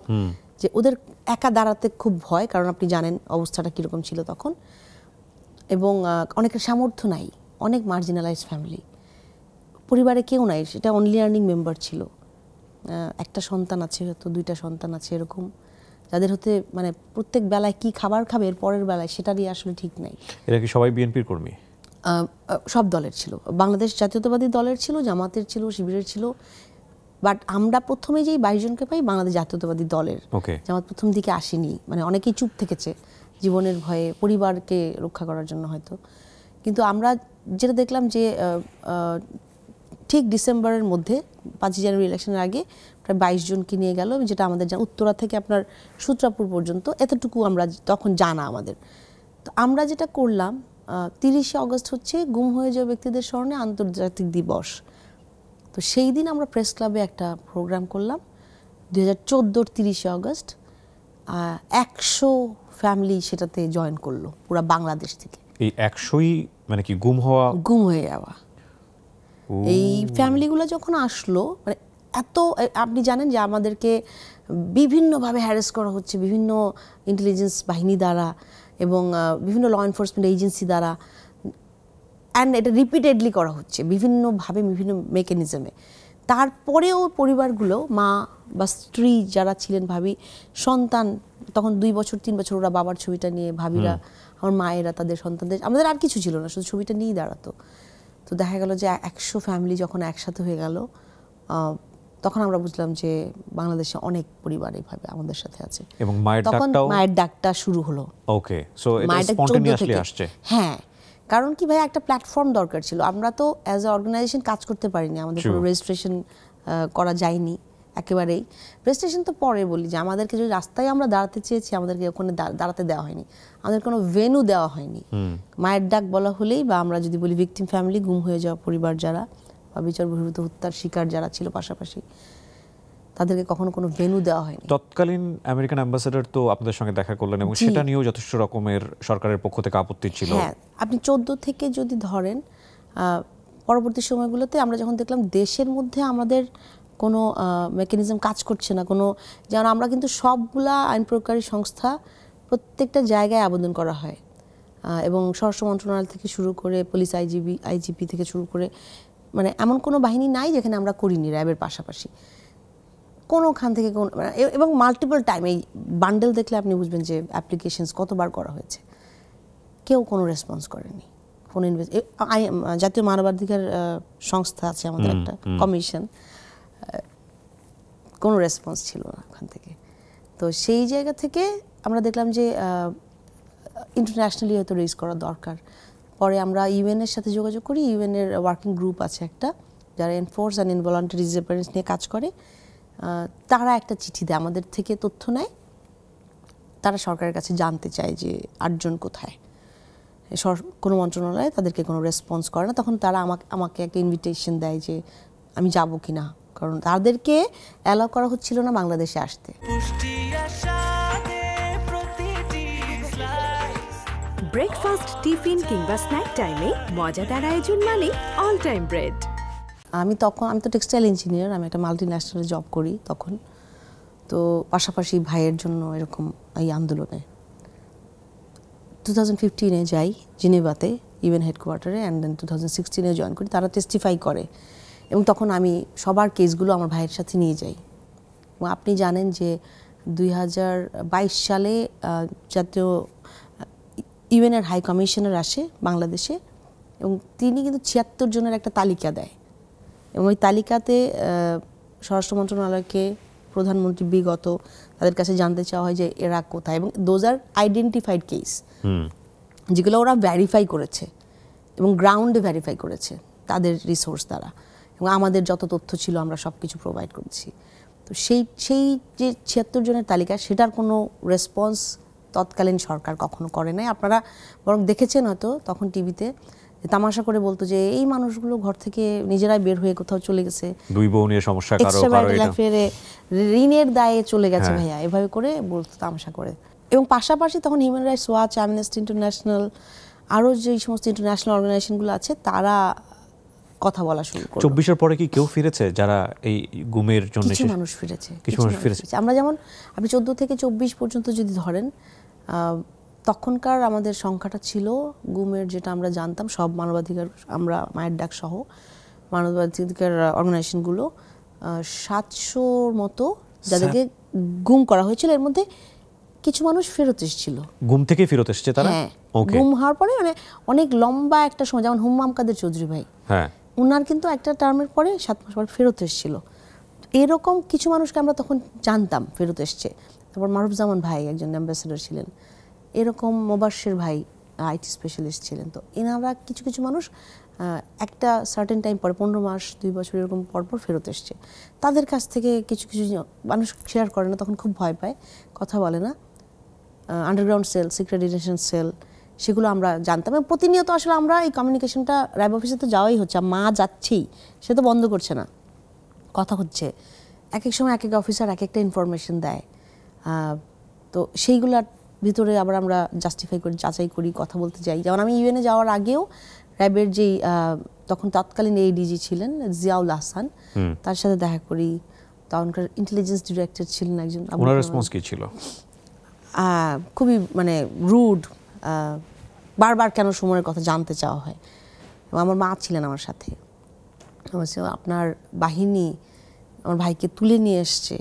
যে ওদের একা দাঁড়াতে খুব ভয়, কারণ আপনি জানেন অবস্থাটা কীরকম ছিল তখন, এবং অনেকের সামর্থ্য নাই, অনেক মার্জিনালাইজড ফ্যামিলি, পরিবারে কেউ নাই, সেটা অনলি আর্নিং মেম্বার ছিল, একটা সন্তান আছে, হয়তো 2টা সন্তান আছে, এরকম যাদের হতে মানে প্রত্যেক বেলায় কি খাবার খাবে এর পরের বেলায় সেটারই আসলে ঠিক নাই। এরা কি সবাই বিএনপির কর্মী? সব দলের ছিল, বাংলাদেশ জাতীয়তাবাদী দলের ছিল, জামাতের ছিল, শিবিরের ছিল, বাট আমরা প্রথমে যেই 22 জনকে পাই বাংলাদেশ জাতীয়তাবাদী দলের। জামাত প্রথম দিকে আসেনি, মানে অনেকেই চুপ থেকেছে জীবনের ভয়ে, পরিবারকে রক্ষা করার জন্য হয়তো। কিন্তু আমরা যেটা দেখলাম যে ঠিক ডিসেম্বরের মধ্যে 5 জানুয়ারি ইলেকশনের আগে প্রায় 22 জনকে নিয়ে গেল, যেটা আমাদের উত্তরা থেকে আপনার সূত্রাপুর পর্যন্ত, এতটুকু আমরা তখন জানা আমাদের। তো আমরা যেটা করলাম, 30শে আগস্ট হচ্ছে গুম হয়ে যাওয়া ব্যক্তিদের স্মরণে আন্তর্জাতিক দিবস, তো সেই দিন আমরা প্রেস ক্লাবে একটা প্রোগ্রাম করলাম 2014-র 30শে আগস্ট। 100 ফ্যামিলি সেটাতে জয়েন করলো পুরো বাংলাদেশ থেকে। এই 100ই মানে কি গুম হয়ে যাওয়া এই ফ্যামিলিগুলো যখন আসলো, মানে এত, আপনি জানেন যে আমাদেরকে বিভিন্নভাবে হ্যারাস করা হচ্ছে বিভিন্ন ইন্টেলিজেন্স বাহিনী দ্বারা, এবং বিভিন্ন ল এনফোর্সমেন্ট এজেন্সি দ্বারা, অ্যান্ড এটা রিপিটেডলি করা হচ্ছে বিভিন্নভাবে বিভিন্ন মেকানিজমে। তারপরেও পরিবারগুলো, মা বা স্ত্রী যারা ছিলেন, ভাবি, সন্তান, তখন 2 বছর 3 বছর ওরা বাবার ছবিটা নিয়ে, ভাবিরা, আমার মায়েরা তাদের সন্তানদের, আমাদের আর কিছু ছিল না, শুধু ছবিটা নিয়েই দাঁড়াতো। তো দেখা গেল যে 100 ফ্যামিলি যখন একসাথে হয়ে গেল, তখন আমরা বুঝলাম যে বাংলাদেশে অনেক পরিবার এইভাবে আমাদের সাথে আছে। এবং মায়ের তখন ডাকটাও, মায়ের ডাকটা শুরু হলো। ওকে, সো এটা মায়ের ডাক 14 স্পন্টেনিয়াসলি থেকে। আসছে। হ্যাঁ, কারণ কি ভাই, একটা প্ল্যাটফর্ম দরকার ছিল। আমরা তো অ্যাজ এ অর্গানাইজেশন কাজ করতে পারিনি, আমাদের কোনো রেজিস্ট্রেশন করা যায়নি একেবারেই। রেজিস্ট্রেশন তো পরে বলি, যে আমাদেরকে যদি রাস্তায় আমরা দাঁড়াতে চেয়েছি, আমাদেরকে ওখানে দাঁড়াতে দেওয়া হয়নি, আমাদের কোনো ভেন্যু দেওয়া হয়নি। মায়ের ডাক বলা হলেই, বা আমরা যদি বলি ভিকটিম ফ্যামিলি, গুম হয়ে যাওয়া পরিবার যারা, বা বিচার বহির্ভূত হত্যার শিকার যারা ছিল পাশাপাশি, তাদেরকে কখনো কোনো ভেন্যু দেওয়া হয়নি। তৎকালীন আমেরিকান অ্যাম্বাসেডর তো আপনাদের সঙ্গে দেখা করলেন, এবং সেটা নিয়েও যথেষ্ট রকমের সরকারের পক্ষ থেকে আপত্তি ছিল। হ্যাঁ, আপনি 14 থেকে যদি ধরেন, পরবর্তী সময়গুলোতে আমরা যখন দেখলাম দেশের মধ্যে আমাদের কোনো মেকানিজম কাজ করছে না, কোনো, যেমন আমরা কিন্তু সবগুলা আইন প্রয়োগকারী সংস্থা প্রত্যেকটা জায়গায় আবেদন করা হয়, এবং স্বরাষ্ট্র মন্ত্রণালয় থেকে শুরু করে পুলিশ আইজিপি থেকে শুরু করে, মানে এমন কোনো বাহিনী নাই যেখানে আমরা করিনি র্যাবের পাশাপাশি কোনোখান থেকে কোন, এবং মাল্টিপল টাইম। এই বান্ডেল দেখলে আপনি বুঝবেন যে অ্যাপ্লিকেশনস কতবার করা হয়েছে, কেউ কোনো রেসপন্স করেনি। কোনো জাতীয় মানবাধিকার সংস্থা আছে আমাদের, একটা কমিশন, কোনো রেসপন্স ছিল না ওখান থেকে। তো সেই জায়গা থেকে আমরা দেখলাম যে ইন্টারন্যাশনালি হয়তো রেজ করা দরকার। পরে আমরা ইউএনের সাথে যোগাযোগ করি। ইউএনের ওয়ার্কিং গ্রুপ আছে একটা, যারা এনফোর্স অ্যান্ড ইনভলান্টারি ডিসঅ্যাপিয়ারেন্স নিয়ে কাজ করে। তারা একটা চিঠি দেয়, আমাদের থেকে তথ্য নেয়, তারা সরকারের কাছে জানতে চায় যে 8 জন কোথায়। কোনো মন্ত্রণালয়ে তাদেরকে কোনো রেসপন্স করে না। তখন তারা আমাকে একটা ইনভিটেশন দেয় যে আমি যাব কি না, কারণ তাদেরকে অ্যালাউ করা হচ্ছিল না বাংলাদেশে আসতে। ব্রেকফাস্ট, টিফিন কিংবা স্ন্যাক টাইমে মজাদার আয়োজন মানে অল টাইম ব্রেড। আমি তো টেক্সটাইল ইঞ্জিনিয়ার, আমি একটা মাল্টি ন্যাশনালে জব করি তখন। তো পাশাপাশি ভাইয়ের জন্য এরকম এই আন্দোলনে 2015-এ যাই জেনেভাতে, ইউএন হেডকোয়ার্টারে, অ্যান্ড দেন 2016-এ জয়েন করি। তারা টেস্টিফাই করে, এবং তখন আমি সবার কেসগুলো আমার ভাইয়ের সাথে নিয়ে যাই। এবং আপনি জানেন যে 2022 সালে জাতীয় ইউএনের হাই কমিশনার আসে বাংলাদেশে, এবং তিনি কিন্তু 76 জনের একটা তালিকা দেয়, এবং ওই তালিকাতে স্বরাষ্ট্র মন্ত্রণালয়কে, প্রধানমন্ত্রী বিগত, তাদের কাছে জানতে চাওয়া হয় যে এরা কোথায়, এবং দোজ আর আইডেন্টিফাইড কেস, যেগুলো ওরা ভ্যারিফাই করেছে এবং গ্রাউন্ডে ভ্যারিফাই করেছে তাদের রিসোর্স দ্বারা, এবং আমাদের যত তথ্য ছিল আমরা সব কিছু প্রোভাইড করেছি। তো সেই যে 76 জনের তালিকা, সেটার কোনো রেসপন্স তৎকালীন সরকার কখনো করে নাই। আপনারা বরং দেখেছেন হয়তো তখন টিভিতে, তামাশা করে বলতো যে এই মানুষগুলো ঘর থেকে নিজেরাই বের হয়ে কোথাও চলে গেছে, 2 বউ নিয়ে সমস্যা, কারো ঋণের দায়ে চলে গেছে ভাইয়া, এভাবে করে বলতো তামাশা করে। এবং পাশাপাশি তখন human rights watch, amnesty international, আরও যে সমস্ত ইন্টারন্যাশনাল অর্গানাইজেশনগুলো আছে, তারা কথা বলা শুরু করলো। 24-এর পরে কি কেউ ফিরেছে যারা এই গুমের জন্য? কিছু মানুষ ফিরেছে, কিছু মানুষ ফিরেছে। আমরা যেমন, আপনি 14 থেকে 24 পর্যন্ত যদি ধরেন, তখনকার আমাদের সংখ্যাটা ছিল গুমের, যেটা আমরা জানতাম, সব মানবাধিকার, আমরা মায়ের ডাক সহ মানবাধিকার অর্গানাইজেশনগুলো 700-র মতো যাদেরকে গুম করা হয়েছিল। এর মধ্যে কিছু মানুষ ফেরত এসেছিল, গুম থেকে ফেরত এসেছে তারা। হ্যাঁ, গুম হওয়ার পরে মানে অনেক লম্বা একটা সময়, যেমন হুম্মাম কাদের চৌধুরী ভাই, হ্যাঁ, উনার কিন্তু একটা টার্মের পরে 7 মাস পর ফেরত এসেছিল। এরকম কিছু মানুষকে আমরা তখন জানতাম ফেরত এসছে। তারপর মারুফজামান ভাই একজন অ্যাম্বাসেডর ছিলেন, এরকম মোবাশ্বের ভাই আইটি স্পেশালিস্ট ছিলেন। তো এনারা কিছু কিছু মানুষ একটা সার্টেন টাইম পরে, 15 মাস 2 বছর এরকম পরপর ফেরত এসছে। তাদের কাছ থেকে কিছু কিছু মানুষ শেয়ার করে না, তখন খুব ভয় পায়, কথা বলে না। Underground cell, secret detention cell, সেগুলো আমরা জানতাম। এবং প্রতিনিয়ত আসলে আমরা এই কমিউনিকেশনটা, র্যাব অফিসে তো যাওয়াই হচ্ছে, মা যাচ্ছেই, সে তো বন্ধ করছে না, কথা হচ্ছে। এক এক সময় এক এক অফিসার এক একটা ইনফরমেশন দেয়। তো সেইগুলার ভিতরে আবার আমরা জাস্টিফাই করি, যাচাই করি, কথা বলতে যাই। যেমন আমি ইউএনে যাওয়ার আগেও র্যাবের যেই তখন তৎকালীন এডিজি ছিলেন জিয়াউল আহসান, তার সাথে দেখা করি। তখনকার ইন্টেলিজেন্স ডিরেক্টর ছিলেন একজন। ওনার রেসপন্স কি ছিল? খুবই মানে রুড, বারবার কেন সুমনের কথা জানতে চাওয়া হয়। এবং আমার মা ছিলেন আমার সাথে, বলছে আপনার বাহিনী আমার ভাইকে তুলে নিয়ে এসছে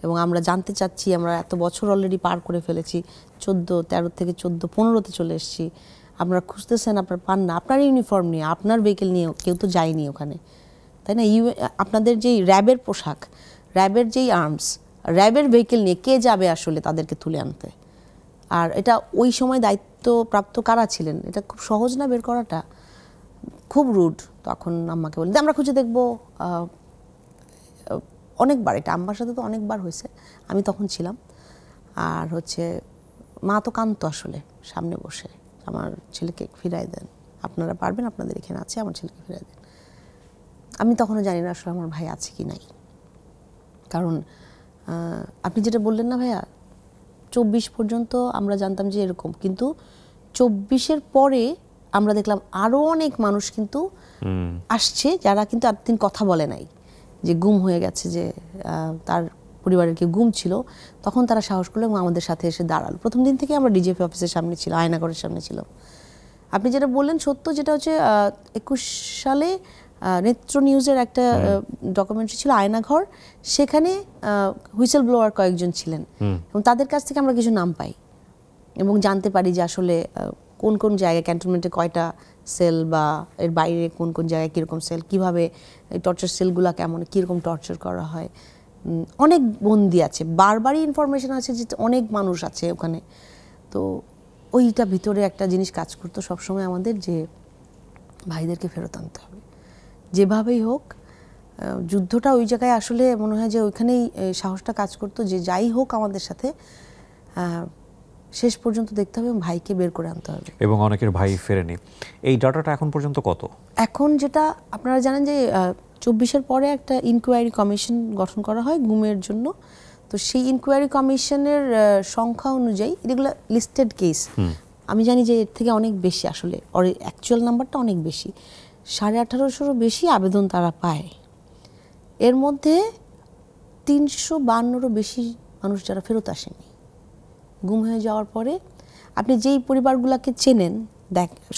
এবং আমরা জানতে চাচ্ছি, আমরা এত বছর অলরেডি পার করে ফেলেছি, 13 থেকে 15তে চলে এসেছি, আপনারা খুঁজতেছেন, আপনারা পান না, আপনার ইউনিফর্ম নিয়ে, আপনার ভেহিকেল নিয়ে কেউ তো যায়নি ওখানে, তাই না? আপনাদের যেই র্যাবের পোশাক, র্যাবের যেই আর্মস, র্যাবের ভেহিকেল নিয়ে কে যাবে আসলে তাদেরকে তুলে আনতে? আর এটা ওই সময় দায়িত্বপ্রাপ্ত কারা ছিলেন? এটা খুব সহজ না বের করাটা, খুব রুড। তখন আম্মাকে বলি আমরা খুঁজে দেখবো। অনেকবার, এটা আম্মার সাথে তো অনেকবার হয়েছে, আমি তখন ছিলাম। আর মা তো কাঁদতো আসলে সামনে বসে, আমার ছেলেকে ফিরাই দেন, আপনারা পারবেন, আপনাদের এখানে আছে, আমার ছেলেকে ফিরাই দেন। আমি তখনও জানি না আসলে আমার ভাই আছে কি নাই, কারণ আপনি যেটা বললেন না ভাইয়া, 24 পর্যন্ত আমরা জানতাম যে এরকম, কিন্তু 24-এর পরে আমরা দেখলাম আরও অনেক মানুষ কিন্তু আসছে যারা কিন্তু এতদিন কথা বলে নাই, যে গুম হয়ে গেছে, যে তার পরিবারের কেউ গুম ছিল, তখন তারা সাহস করলো এবং আমাদের সাথে এসে দাঁড়ালো। প্রথম দিন থেকে আমরা ডিজিএফ অফিসের সামনে ছিলাম, আয়নাঘরের সামনে ছিলাম। আপনি যেটা বললেন সত্য, যেটা 21 সালে নেত্র নিউজের একটা ডকুমেন্টারি ছিল আয়নাঘর, সেখানে হুইসেল ব্লোয়ার কয়েকজন ছিলেন এবং তাদের কাছ থেকে আমরা কিছু নাম পাই এবং জানতে পারি যে আসলে কোন কোন জায়গায় ক্যান্টনমেন্টে কয়টা সেল, বা এর বাইরে কোন কোন জায়গায় কীরকম সেল, কীভাবে এই টর্চার সেলগুলো কেমন, কীরকম টর্চার করা হয়। অনেক বন্দি আছে, বারবারই ইনফরমেশন আছে যে অনেক মানুষ আছে ওখানে। তো ওইটা ভিতরে একটা জিনিস কাজ করতো সবসময় আমাদের, যে ভাইদেরকে ফেরত আনতে হবে যেভাবেই হোক। যুদ্ধটা ওই জায়গায় আসলে মনে হয় যে ওইখানেই সাহসটা কাজ করতো, যে যাই হোক আমাদের সাথে শেষ পর্যন্ত দেখতে হবে, ভাইকে বের করে আনতে হবে। এবং অনেকের ভাই ফেরেনি। এই ডাটাটা এখন পর্যন্ত কত? এখন যেটা আপনারা জানেন যে 24-এর পরে একটা ইনকোয়ারি কমিশন গঠন করা হয় গুমের জন্য। তো সেই ইনকোয়ারি কমিশনের সংখ্যা অনুযায়ী এগুলো লিস্টেড কেস, আমি জানি যে এর থেকে অনেক বেশি, আসলে অ্যাকচুয়াল নাম্বারটা অনেক বেশি, 1850-এরও বেশি আবেদন তারা পায়। এর মধ্যে 352-রও বেশি মানুষ যারা ফেরত আসেনি গুম হয়ে যাওয়ার পরে। আপনি যেই পরিবারগুলোকে চেনেন,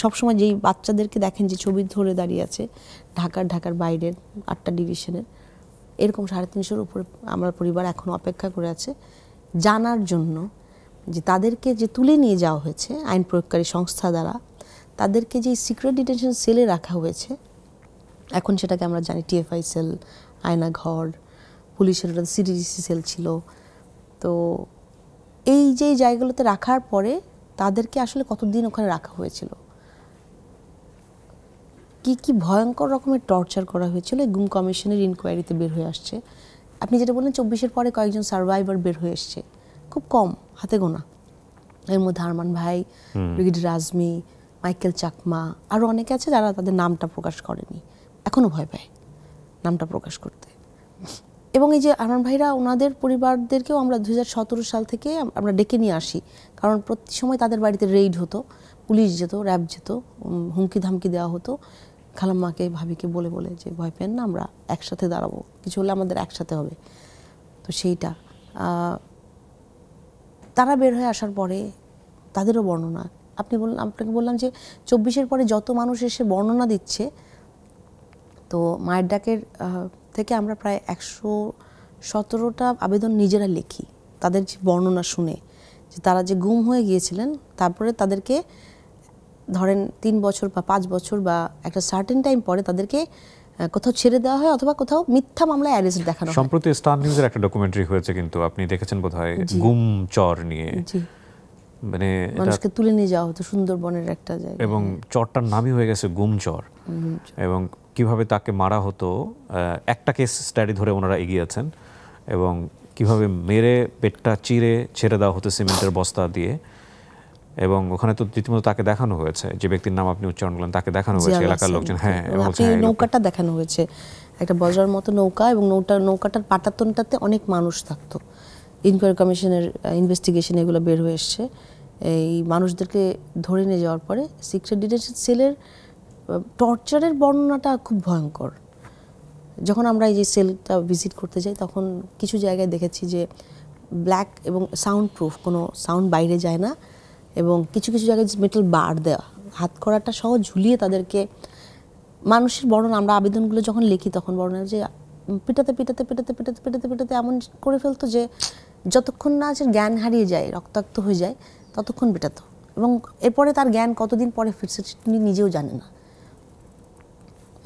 সবসময় যেই বাচ্চাদেরকে দেখেন যে ছবি ধরে দাঁড়িয়ে আছে, ঢাকার বাইরের 8টা ডিভিশনের, এরকম 350-এর উপরে আমার পরিবার এখন অপেক্ষা করে আছে জানার জন্য যে তাদেরকে যে তুলে নিয়ে যাওয়া হয়েছে আইন প্রয়োগকারী সংস্থা দ্বারা, তাদেরকে যে সিক্রেট ডিটেনশন সেলে রাখা হয়েছে, এখন সেটাকে আমরা জানি টিএফআই সেল, আয়নাঘর, পুলিশের সিডিডিসি সেল ছিল। তো এই যে জায়গাগুলোতে রাখার পরে তাদেরকে আসলে কতদিন ওখানে রাখা হয়েছিল, কি কি ভয়ঙ্কর রকমের টর্চার করা হয়েছিল, গুম কমিশনের ইনকোয়ারিতে বের হয়ে আসছে। আপনি যেটা বললেন 24-এর পরে কয়েকজন সার্ভাইভার বের হয়ে এসছে, খুব কম, হাতে গোনা। এর মধ্যে আরমান ভাই, ব্রিগেডিয়ার আজমি, মাইকেল চাকমা, আরও অনেকে আছে যারা তাদের নামটা প্রকাশ করেনি, এখনও ভয় পায় নামটা প্রকাশ করতে। এবং এই যে আরমান ভাইরা, ওনাদের পরিবারদেরকেও আমরা 2017 সাল থেকে আমরা ডেকে নিয়ে আসি, কারণ প্রতি সময় তাদের বাড়িতে রেইড হতো, পুলিশ যেত, র্যাব যেত, হুমকি ধামকি দেওয়া হতো খালাম্মাকে, ভাবিকে বলে বলে যে ভয় পেন না, আমরা একসাথে দাঁড়াবো, কিছু হলে আমাদের একসাথে হবে। তো সেইটা তারা বের হয়ে আসার পরে তাদেরও বর্ণনা, আপনাকে বললাম যে 24-এর পরে যত মানুষ এসে বর্ণনা দিচ্ছে, তো মায়ের ডাকের থেকে আমরা প্রায় 117টা আবেদন নিজেরা লিখি, তাদের যে বর্ণনা শুনে, যে তারা যে গুম হয়ে গিয়েছিলেন, তারপরে তাদেরকে ধরেন 3 বছর বা 5 বছর বা একটা সার্টেন টাইম পরে তাদেরকে কোথাও ছেড়ে দেওয়া হয়, অথবা কোথাও মিথ্যা মামলায় অ্যারেস্ট দেখানো হয়। সম্প্রতি স্টার নিউজের একটা ডকুমেন্টারি হয়েছে, কিন্তু আপনি দেখেছেন বোধহয়, গুম চর নিয়ে, মানে মানুষকে তুলে নিয়ে যাওয়া হতো সুন্দরবনের একটা জায়গায়, এবং চরটার নামই হয়ে গেছে গুম চর। এবং কিভাবে তাকে মারা হতো, একটা কেস স্টাডি ধরে ওনারা এগিয়েছেন, এবং কিভাবে মেরে পেটটা চিরে ছেড়ে দেওয়া হতো সিমেন্টের বস্তা দিয়ে। এবং ওখানে তো রীতিমতো তাকে দেখানো হয়েছে, যে ব্যক্তির নাম আপনি উচ্চারণ করলেন, তাকে দেখানো হয়েছে এলাকার লোকজন। হ্যাঁ, নৌকাটা দেখানো হয়েছে, একটা বজার মতো নৌকা, এবং নৌকাটার পাটাতনটাতে অনেক মানুষ থাকতো। ইনকোয়ারি কমিশনের ইনভেস্টিগেশন এগুলো বের হয়ে এসছে। এই মানুষদেরকে ধরে নিয়ে যাওয়ার পরে সিক্রেট ডিটেনশন সেলের টর্চারের বর্ণনাটা খুব ভয়ঙ্কর। যখন আমরা এই যে সেলটা ভিজিট করতে যাই, তখন কিছু জায়গায় দেখেছি যে ব্ল্যাক এবং সাউন্ড প্রুফ, কোনো সাউন্ড বাইরে যায় না, এবং কিছু কিছু জায়গায় মেটাল বার দেওয়া, হাত করাটা সহ ঝুলিয়ে তাদেরকে মানুষের বর্ণনা, আমরা আবেদনগুলো যখন লিখি তখন বর্ণনা যে পিটাতে পিটাতে পিটাতে পিটাতে পিটাতে পিটাতে এমন করে ফেলতো যে যতক্ষণ না যে জ্ঞান হারিয়ে যায়, রক্তাক্ত হয়ে যায়, ততক্ষণ পিটাতো। এবং এরপরে তার জ্ঞান কতদিন পরে ফিরছে তিনি নিজেও জানে না।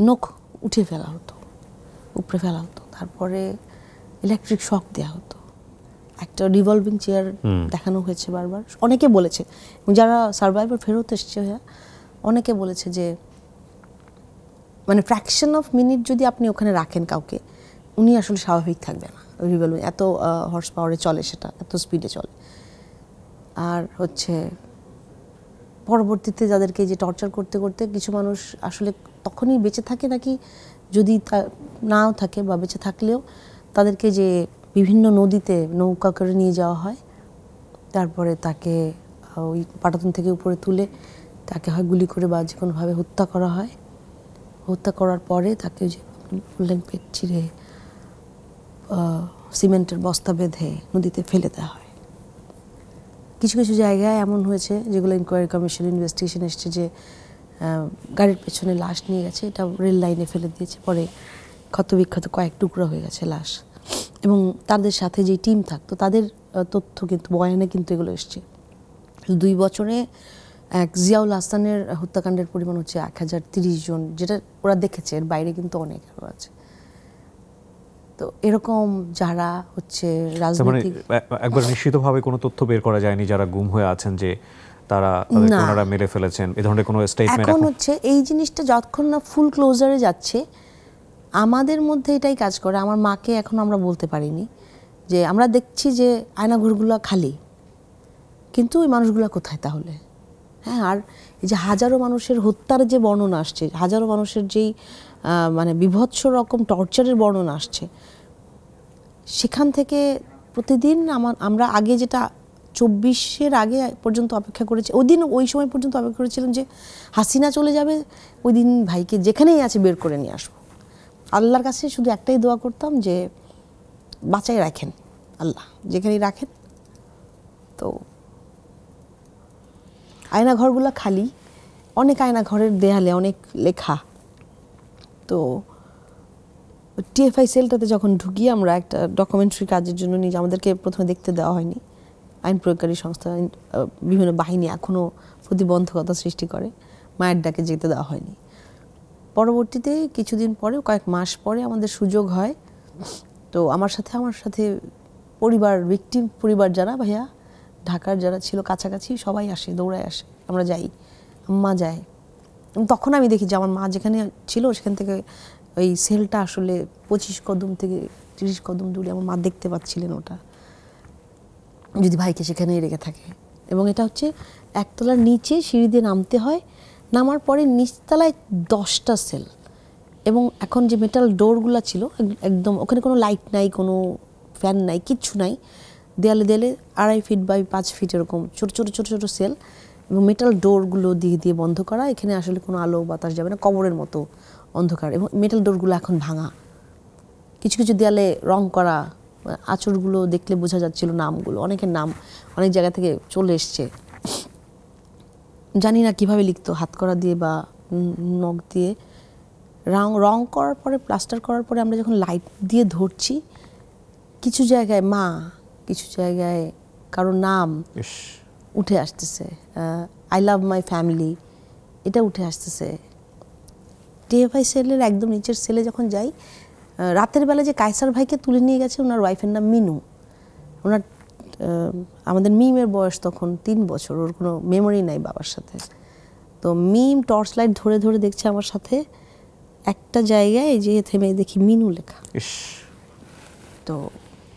নখ উঠে ফেলা হতো, উপরে ফেলা হতো, তারপরে ইলেকট্রিক শক দেওয়া হতো, একটা রিভলভিং চেয়ার দেখানো হয়েছে বারবার। অনেকে বলেছে, যারা সার্ভাইভার ফেরত এসছে, অনেকে বলেছে যে মানে ফ্র্যাকশন অফ মিনিট যদি আপনি ওখানে রাখেন কাউকে, উনি আসলে স্বাভাবিক থাকবে না। রিভলভিং এত হর্স পাওয়ারে চলে, সেটা এত স্পিডে চলে। আর হচ্ছে পরবর্তীতে যাদেরকে যে টর্চার করতে করতে কিছু মানুষ আসলে তখনই বেঁচে থাকে, নাকি যদি নাও থাকে বা বেঁচে থাকলেও তাদেরকে যে বিভিন্ন নদীতে নৌকা করে নিয়ে যাওয়া হয়, তারপরে তাকে ওই পাটাতন থেকে উপরে তুলে তাকে হয় গুলি করে বা যে কোনোভাবে হত্যা করা হয়। হত্যা করার পরে তাকে যে বললেন পেট চিরে সিমেন্টের বস্তা বেঁধে নদীতে ফেলে দেওয়া হয়। কিছু কিছু জায়গায় এমন হয়েছে যেগুলো ইনকোয়ারি কমিশন ইনভেস্টিগেশন এসছে যে গাড়ির পেছনে লাশ নিয়ে গেছে, এটা রেল লাইনে ফেলে দিয়েছে, পরে ক্ষতবিক্ষত কয়েক টুকরো হয়ে গেছে লাশ। এবং তাদের সাথে যে টিম থাকতো তাদের তথ্য কিন্তু বয়ানে কিন্তু এগুলো এসছে। 2 বছরে এক জিয়াউল হাসানের হত্যাকাণ্ডের পরিমাণ হচ্ছে 1030 জন, যেটা ওরা দেখেছে, এর বাইরে কিন্তু অনেক আরো আছে। তো এরকম যারা হচ্ছে রাজনৈতিক, একবার নিশ্চিতভাবে কোনো তথ্য বের করা যায়নি যারা গুম হয়ে আছেন যে ওনারা মেরে ফেলেছেন, এই ধরনের কোনো স্টেটমেন্ট এখন হচ্ছে এই জিনিসটা যতক্ষণ না ফুল ক্লোজারে যাচ্ছে আমাদের মধ্যে এটাই কাজ করে। আমার মাকে এখন আমরা বলতে পারিনি যে আমরা দেখছি যে আয়নাঘরগুলো খালি, কিন্তু ওই মানুষগুলো কোথায় তাহলে? হ্যাঁ, আর এই যে হাজারো মানুষের হত্যার যে বর্ণনা আসছে, হাজারো মানুষের যেই মানে বিভৎস রকম টর্চারের বর্ণনা আসছে, সেখান থেকে প্রতিদিন আমরা আগে যেটা 24-এর আগে পর্যন্ত অপেক্ষা করেছি, ওই সময় পর্যন্ত অপেক্ষা করেছিলাম যে হাসিনা চলে যাবে, ওই দিন ভাইকে যেখানেই আছে বের করে নিয়ে আসবো। আল্লাহর কাছে শুধু একটাই দোয়া করতাম যে বাঁচাই রাখেন আল্লাহ, যেখানেই রাখেন। তো আয়নাঘরগুলো খালি, অনেক আয়নাঘরের দেয়ালে অনেক লেখা। তো টিএফআই সেলটাতে যখন ঢুকি আমরা একটা ডকুমেন্টারি কাজের জন্য নিজে, আমাদেরকে প্রথমে দেখতে দেওয়া হয়নি। আইন প্রয়োগকারী সংস্থা, বিভিন্ন বাহিনী এখনও প্রতিবন্ধকতা সৃষ্টি করে, মায়ের ডাকে যেতে দেওয়া হয়নি। পরবর্তীতে কিছুদিন পরে, কয়েক মাস পরে আমাদের সুযোগ হয়। তো আমার সাথে পরিবার, ভিকটিম পরিবার যারা, ভাইয়া ঢাকার যারা ছিল কাছাকাছি, সবাই আসে, দৌড়ায় আসে, আমরা যাই, আম্মা যায়। তখন আমি দেখি যে আমার মা যেখানে ছিল সেখান থেকে ওই সেলটা আসলে 25 কদম থেকে 30 কদম দূরে, আমার মা দেখতে পাচ্ছিলেন ওটা, যদি ভাইকে সেখানেই রেখে থাকে। এবং এটা হচ্ছে একতলার নিচে সিঁড়ি দিয়ে নামতে হয়, নামার পরে নিচতলায় 10টা সেল। এবং এখন যে মেটাল ডোরগুলো ছিল একদম, ওখানে কোনো লাইট নাই, কোনো ফ্যান নাই, কিচ্ছু নাই, দেয়ালে দেয়ালে 2.5 ফিট বাই 5 ফিট এরকম ছোট ছোট ছোট ছোট সেল, এবং মেটাল ডোরগুলো দিয়ে দিয়ে বন্ধ করা। এখানে আসলে কোনো আলো বাতাস যাবে না, কবরের মতো অন্ধকার। এবং মেটাল ডোরগুলো এখন ভাঙা, কিছু কিছু দেয়ালে রং করা, আঁচড়গুলো দেখলে বোঝা যাচ্ছিল নামগুলো, অনেকের নাম অনেক জায়গা থেকে চলে এসছে। জানি না কিভাবে লিখতো, হাত করা দিয়ে বা নখ দিয়ে। রং করার পরে, প্লাস্টার করার পরে আমরা যখন লাইট দিয়ে ধরছি, কিছু জায়গায় মা, কিছু জায়গায় কারো নাম উঠে আসতেছে, আই লাভ মাই ফ্যামিলি, এটা উঠে আসতেছে। টিএফআই সেলের একদম নিচের সেলে যখন যাই, রাতের বেলা যে কায়সার ভাইকে তুলে নিয়ে গেছে, ওনার ওয়াইফের নাম মিনু। ওনার আমাদের মিমের বয়স তখন 3 বছর, ওর কোনো মেমোরি নাই বাবার সাথে। তো মিম টর্চ লাইট ধরে ধরে দেখছে আমার সাথে, একটা জায়গায় যে থেমে দেখি মিনু লেখা। তো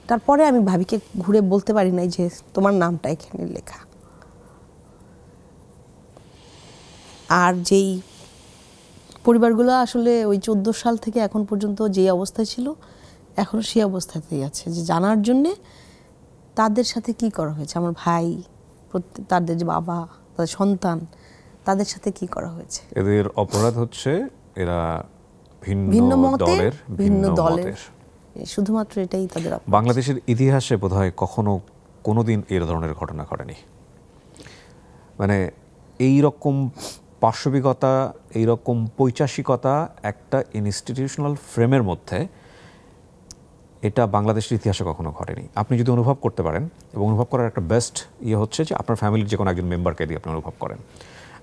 তারপরে আমি ভাবিকে ঘুরে বলতে পারি নাই যে তোমার নামটা এখানে লেখা। আর যেই পরিবারগুলো আসলে ওই 14 সাল থেকে এখন পর্যন্ত যে অবস্থায় ছিল, এখনও সেই অবস্থাতেই আছে, যে জানার জন্যে তাদের সাথে কি করা হয়েছে, আমার ভাই, তাদের যে বাবা, তাদের সন্তান, তাদের সাথে কি করা হয়েছে। এদের অপরাধ হচ্ছে এরা ভিন্ন মতের, ভিন্ন দলের, শুধুমাত্র এটাই তাদের অপরাধ। বাংলাদেশের ইতিহাসে বোধহয় কখনো কোনোদিন এর ধরনের ঘটনা ঘটেনি। মানে এই রকম পার্শ্ববিকতা, এইরকম পৈশাসিকতা একটা ইনস্টিটিউশনাল ফ্রেমের মধ্যে, এটা বাংলাদেশের ইতিহাসে কখনো ঘটেনি। আপনি যদি অনুভব করতে পারেন, এবং অনুভব করার একটা বেস্ট হচ্ছে যে আপনার ফ্যামিলির যে কোনো একজন মেম্বারকে দিয়ে আপনি অনুভব করেন।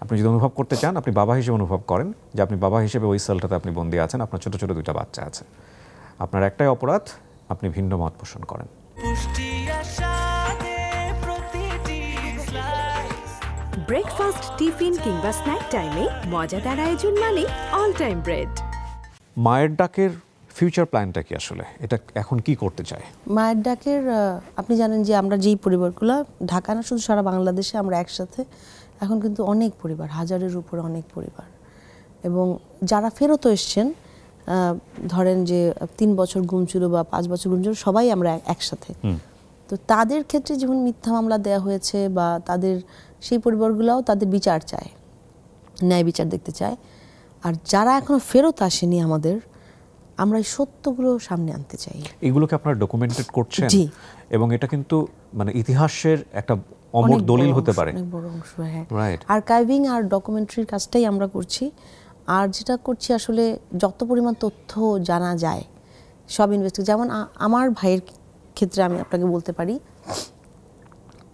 আপনি যদি অনুভব করতে চান, আপনি বাবা হিসেবে অনুভব করেন যে আপনি বাবা হিসেবে ওই সেলটাতে আপনি বন্দী আছেন, আপনার ছোটো ছোটো 2টা বাচ্চা আছে। আপনার একটাই অপরাধ, আপনি ভিন্ন মত পোষণ করেন। ব্রেকফাস্ট, টিফিন কিংবা স্ন্যাক টাইমে মজাদার আয়োজন মানে অল টাইম ব্রেড। মায়ের ডাকের ফিউচার প্ল্যানটা কি আসলে? এটা এখন কি করতে চায়? মায়ের ডাকের আপনি জানেন যে আমরা যেই পরিবারগুলো, ঢাকা না শুধু সারা বাংলাদেশে আমরা একসাথে, এখন কিন্তু অনেক পরিবার, 1000-এর উপরে অনেক পরিবার, এবং যারা ফেরত এসছেন, ধরেন যে 3 বছর গুম ছিল বা 5 বছর গুম ছিল, সবাই আমরা একসাথে। তো তাদের ক্ষেত্রে যখন মিথ্যা মামলা দেওয়া হয়েছে বা তাদের সেই পরিবারগুলোও তাদের বিচার চায়, ন্যায় বিচার দেখতে চায়। আর যারা এখনো ফেরত আসেনি আমাদের, আমরা এই সত্যগুলো সামনে আনতে চাই। এগুলোকে আপনারা ডকুমেন্টেড করছেন, জি। এবং এটা কিন্তু মানে ইতিহাসের একটা অমর দলিল হতে পারে। অনেক বড় অংশ, হ্যাঁ। রাইট। আর্কাইভিং আর ডকুমেন্টারির কাজটাই আমরা করছি। আর যেটা করছি আসলে যত পরিমাণ তথ্য জানা যায় সব ইনভেস্টিগেশন, যেমন আমার ভাইয়ের ক্ষেত্রে আমি আপনাকে বলতে পারি,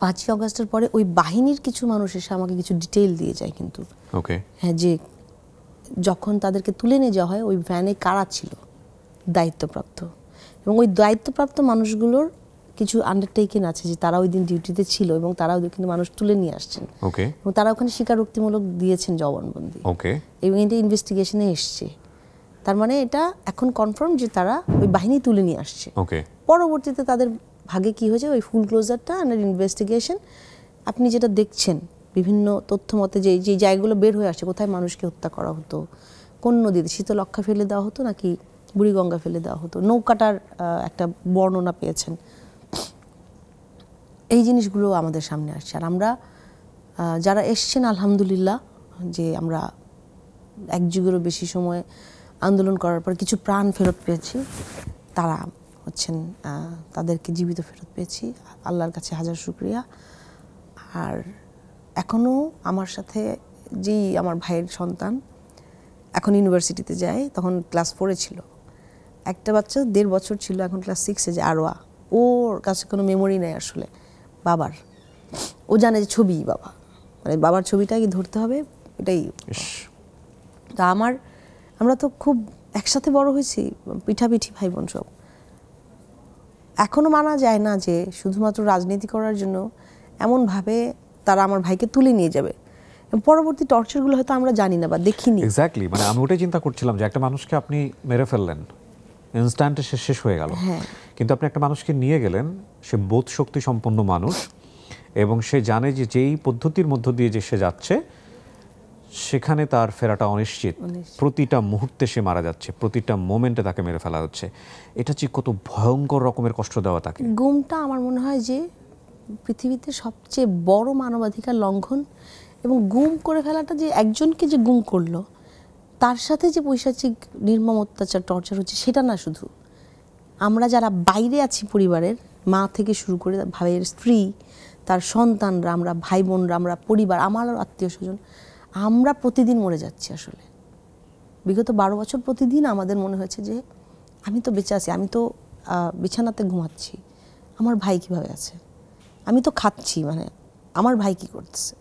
5ই অগাস্টের পরে ওই বাহিনীর কিছু মানুষ এসে আমাকে কিছু ডিটেইল দিয়ে যায় কিন্তু। ওকে। হ্যাঁ, যে যখন তাদেরকে তুলে নিয়ে যাওয়া হয় ওই ভ্যানে কারা ছিল দায়িত্বপ্রাপ্ত, এবং ওই দায়িত্বপ্রাপ্ত মানুষগুলোর কিছু আন্ডারটেকিং আছে যে তারা ওই দিন ডিউটিতে ছিল এবং তারা ওদের কিন্তু মানুষ তুলে নিয়ে আসছেন। ওকে। এবং তারা ওখানে স্বীকারোক্তিমূলক দিয়েছেন জবানবন্দি। ওকে। এবং এটা ইনভেস্টিগেশনে এসছে। তার মানে এটা এখন কনফার্ম যে তারা ওই বাহিনী তুলে নিয়ে আসছে। ওকে। পরবর্তীতে তাদের ভাগে কি হয়েছে, ওই ফুল ক্লোজারটা আন্ডার ইনভেস্টিগেশন। আপনি যেটা দেখছেন বিভিন্ন তথ্য মতে যে যে জায়গাগুলো বের হয়ে আসছে, কোথায় মানুষকে হত্যা করা হতো, কোন নদীতে শীতলক্ষা ফেলে দেওয়া হতো নাকি বুড়িগঙ্গা ফেলে দেওয়া হতো, নৌকাটার একটা বর্ণনা পেয়েছেন। এই জিনিসগুলো আমাদের সামনে আসছে। আর আমরা যারা এসছেন আলহামদুলিল্লাহ, যে আমরা 1 যুগেরও বেশি সময় আন্দোলন করার পর কিছু প্রাণ ফেরত পেয়েছি, তারা হচ্ছেন, তাদেরকে জীবিত ফেরত পেয়েছি, আল্লাহর কাছে হাজার শুকরিয়া। আর এখনও আমার সাথে যেই আমার ভাইয়ের সন্তান এখন ইউনিভার্সিটিতে যায়, তখন ক্লাস 4-এ ছিল, একটা বাচ্চা 1.5 বছর ছিল, এখন ক্লাস 6-এ যায়, আরোয়া। ওর কাছে কোনো মেমোরি নেই আসলে বাবার, ও জানে যে ছবি বাবা, মানে বাবার ছবিটাই ধরতে হবে, এটাই। তা আমরা তো খুব একসাথে বড় হয়েছি, পিঠাপিঠি ভাই বোন সব। এখনো মানা যায় না যে শুধুমাত্র রাজনীতি করার জন্য এমনভাবে তারা আমার ভাইকে তুলে নিয়ে যাবে। পরবর্তী টর্চারগুলো হয়তো আমরা জানি না বা দেখিনি। এক্স্যাক্টলি, মানে আমি ওটাই চিন্তা করছিলাম যে একটা মানুষকে আপনি মেরে ফেললেন, ইনস্ট্যান্টে শেষ হয়ে গেল, কিন্তু আপনি একটা মানুষকে নিয়ে গেলেন, সে বোধ শক্তি সম্পন্ন মানুষ, এবং সে জানে যে যেই পদ্ধতির মধ্য দিয়ে যে সে যাচ্ছে সেখানে তার ফেরাটা অনিশ্চিত। প্রতিটা মুহূর্তে সে মারা যাচ্ছে, প্রতিটা মোমেন্টে তাকে মেরে ফেলা হচ্ছে। এটা যে কত ভয়ঙ্কর রকমের কষ্ট দেওয়া তাকে। গুমটা আমার মনে হয় যে পৃথিবীতে সবচেয়ে বড় মানবাধিকার লঙ্ঘন, এবং গুম করে ফেলাটা, যে একজনকে যে গুম করলো তার সাথে যে পৈশাচিক নির্মম অত্যাচার টর্চার হচ্ছে, সেটা না, শুধু আমরা যারা বাইরে আছি পরিবারের, মা থেকে শুরু করে ভাইয়ের স্ত্রী, তার সন্তানরা, আমরা ভাই বোনরা, আমরা পরিবার, আমার আত্মীয় স্বজন, আমরা প্রতিদিন মরে যাচ্ছি আসলে। বিগত 12 বছর প্রতিদিন আমাদের মনে হয়েছে যে আমি তো বেঁচে আছি, আমি তো বিছানাতে ঘুমাচ্ছি, আমার ভাই কিভাবে আছে, আমি তো খাচ্ছি, মানে আমার ভাই কি করতেছে।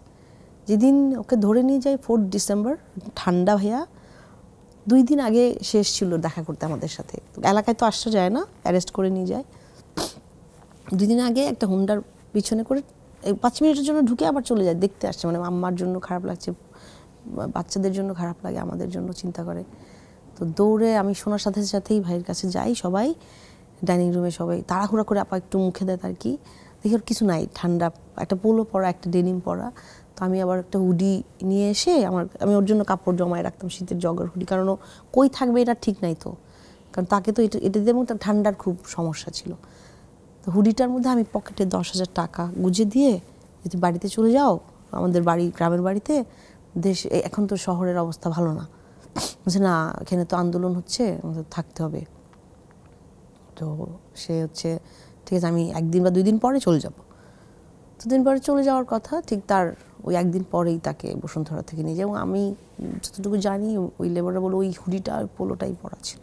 যেদিন ওকে ধরে নিয়ে যাই 4 ডিসেম্বর, ঠান্ডা ভাইয়া 2 দিন আগে শেষ ছিল দেখা করতে আমাদের সাথে, এলাকায় তো আসা যায় না, অ্যারেস্ট করে নিয়ে যায়। 2 দিন আগে একটা হুন্ডার পিছনে করে 5 মিনিটের জন্য ঢুকে আবার চলে যায়, দেখতে আসছে, মানে আম্মার জন্য খারাপ লাগছে, বাচ্চাদের জন্য খারাপ লাগে, আমাদের জন্য চিন্তা করে। তো দৌড়ে আমি শোনার সাথে সাথেই ভাইয়ের কাছে যাই, সবাই ডাইনিং রুমে সবাই তাড়াহুড়া করে আপা একটু মুখে দেয়, তার কি দেখি ওর কিছু নাই, ঠান্ডা, একটা পোলো পরা, একটা ডেনিম পরা। তো আমি আবার একটা হুডি নিয়ে এসে আমি ওর জন্য কাপড় জমায় রাখতাম, শীতের জগার হুডি, কারণ ও কই থাকবে এটা ঠিক নাই তো, কারণ তাকে তো এটা দিয়ে তার ঠান্ডার খুব সমস্যা ছিল। তো হুডিটার মধ্যে আমি পকেটে 10,000 টাকা গুজে দিয়ে, যদি বাড়িতে চলে যাও, আমাদের বাড়ি গ্রামের বাড়িতে, এখন তো শহরের অবস্থা ভালো না, বলছে না এখানে তো আন্দোলন হচ্ছে, আমাদের থাকতে হবে। তো সে হচ্ছে ঠিক আছে, আমি 1 দিন বা 2 দিন পরে চলে যাব। দুদিন পরে চলে যাওয়ার কথা, ঠিক তার ওই একদিন পরেই তাকে বসুন্ধরা থেকে নিয়ে যায়। এবং আমি যতটুকু জানি ওই লেবাররা বলে ওই হুডিটা পোলোটাই পরা ছিল,